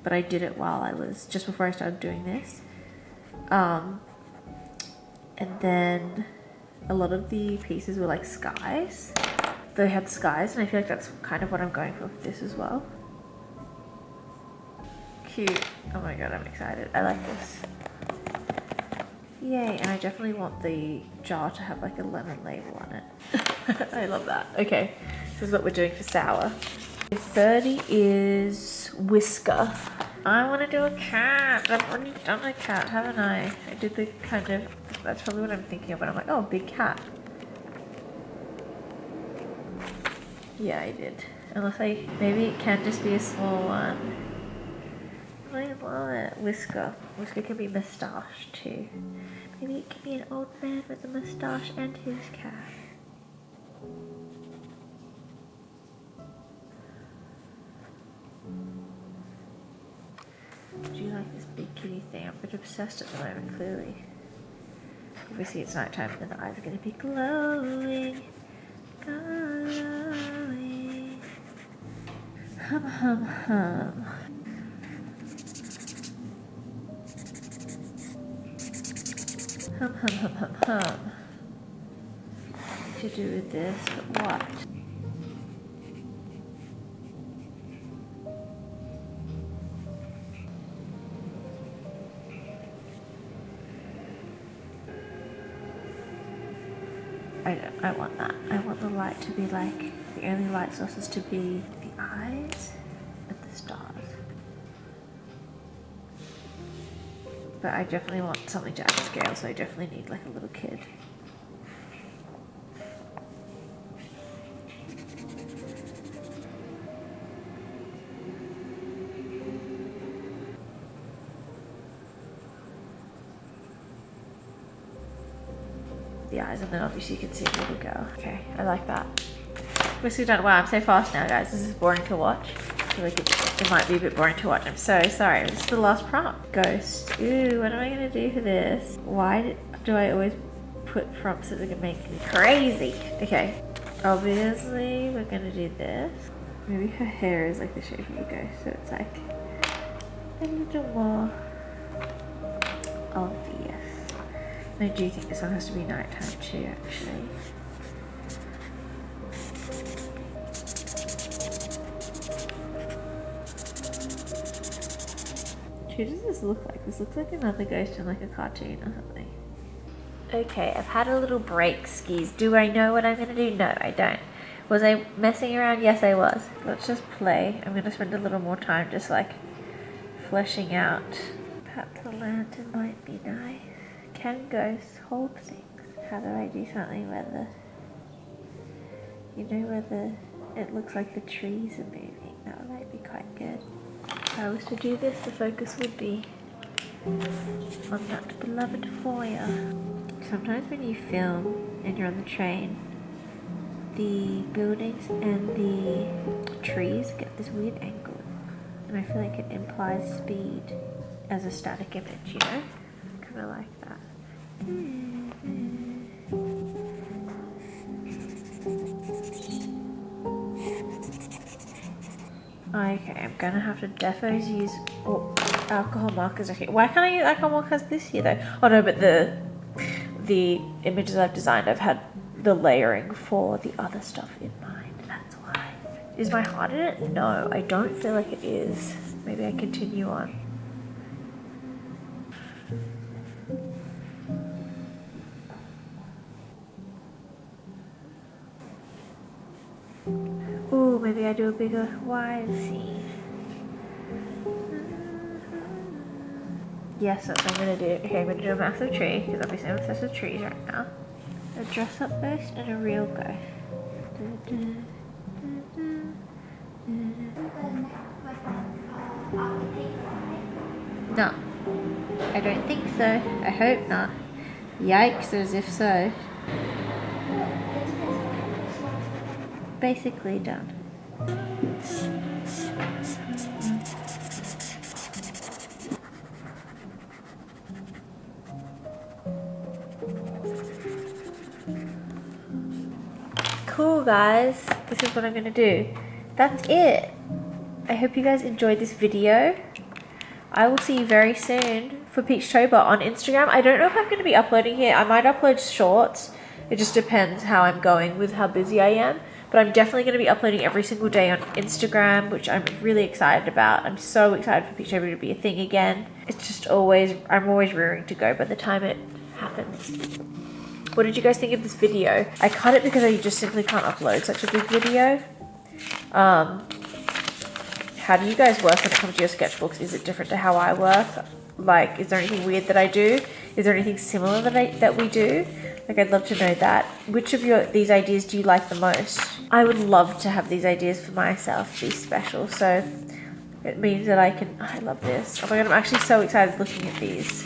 But I did it while I was, just before I started doing this. And then a lot of the pieces were like skies. They had skies, and I feel like that's kind of what I'm going for this as well. Cute. Oh my god, I'm excited. I like this. Yay, and I definitely want the jar to have like a lemon label on it. I love that. Okay, this is what we're doing for sour. 30 is whisker. I want to do a cat. I've already done a cat, haven't I? I did the kind of, that's probably what I'm thinking of, but I'm like, oh, big cat. Yeah, I did. Unless maybe it can just be a small one. I love it. Whisker. Whisker can be moustache too. Maybe it can be an old man with a moustache and his cat. Do you like this big kitty thing? I'm a bit obsessed at the moment, clearly. Obviously it's nighttime and the eyes are going to be glowing. Glowing. Hum hum hum. Hum hum hum hum hum. To do with this, but what? I want that. I want the light to be like, the only light sources to be the eyes and the stars. But I definitely want something to add scale, so I definitely need like a little kid. The eyes, and then obviously you can see the little girl. Okay, I like that. We're done. Wow, I'm so fast now, guys. This is boring to watch. I feel like it might be a bit boring to watch. I'm so sorry. This is the last prompt. Ghost. Ooh, what am I gonna do for this? Why do I always put prompts that are gonna make me crazy? Okay, obviously we're gonna do this. Maybe her hair is like the shape of a ghost, so it's like a little more obvious. I do think this one has to be nighttime too, actually. Who does this look like? This looks like another ghost in like a cartoon or something. Okay, I've had a little break, skis. Do I know what I'm gonna do? No, I don't. Was I messing around? Yes, I was. Let's just play. I'm gonna spend a little more time just like fleshing out. Perhaps a lantern might be nice. Can ghosts hold things? How do I do something where it looks like the trees are moving? That might be quite good. If I was to do this, the focus would be on that beloved foyer. Sometimes when you film and you're on the train, the buildings and the trees get this weird angle, and I feel like it implies speed as a static image, you know? Kind of like that. Okay, I'm gonna have to defos use alcohol markers. Okay, why can't I use alcohol markers this year though? Oh no, but the images I've designed, I've had the layering for the other stuff in mind. That's why. Is my heart in it? No, I don't feel like it is. Maybe I continue on. Ooh, maybe I do a bigger wide scene. Yes, that's what I'm gonna do. Okay, I'm gonna do a massive tree, because obviously I'm obsessed with trees right now. A dress up ghost and a real ghost. No, I don't think so. I hope not. Yikes, as if so. Basically done. Cool guys, this is what I'm gonna do. That's it. I hope you guys enjoyed this video. I will see you very soon for Peachtober on Instagram. I don't know if I'm going to be uploading here. I might upload shorts. It just depends how I'm going with how busy I am. But I'm definitely going to be uploading every single day on Instagram, which I'm really excited about. I'm so excited for Peachtober to be a thing again. It's just always, I'm always rearing to go by the time it happens. What did you guys think of this video? I cut it because I just simply can't upload such a big video. How do you guys work when it comes to your sketchbooks? Is it different to how I work? Like, is there anything weird that I do? Is there anything similar that we do? Like, I'd love to know that. Which of these ideas do you like the most? I would love to have these ideas for myself be special. So it means that I love this. Oh my God, I'm actually so excited looking at these.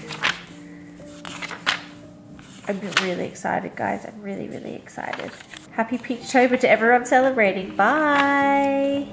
I'm really excited, guys. I'm really, really excited. Happy Peachtober to everyone celebrating. Bye.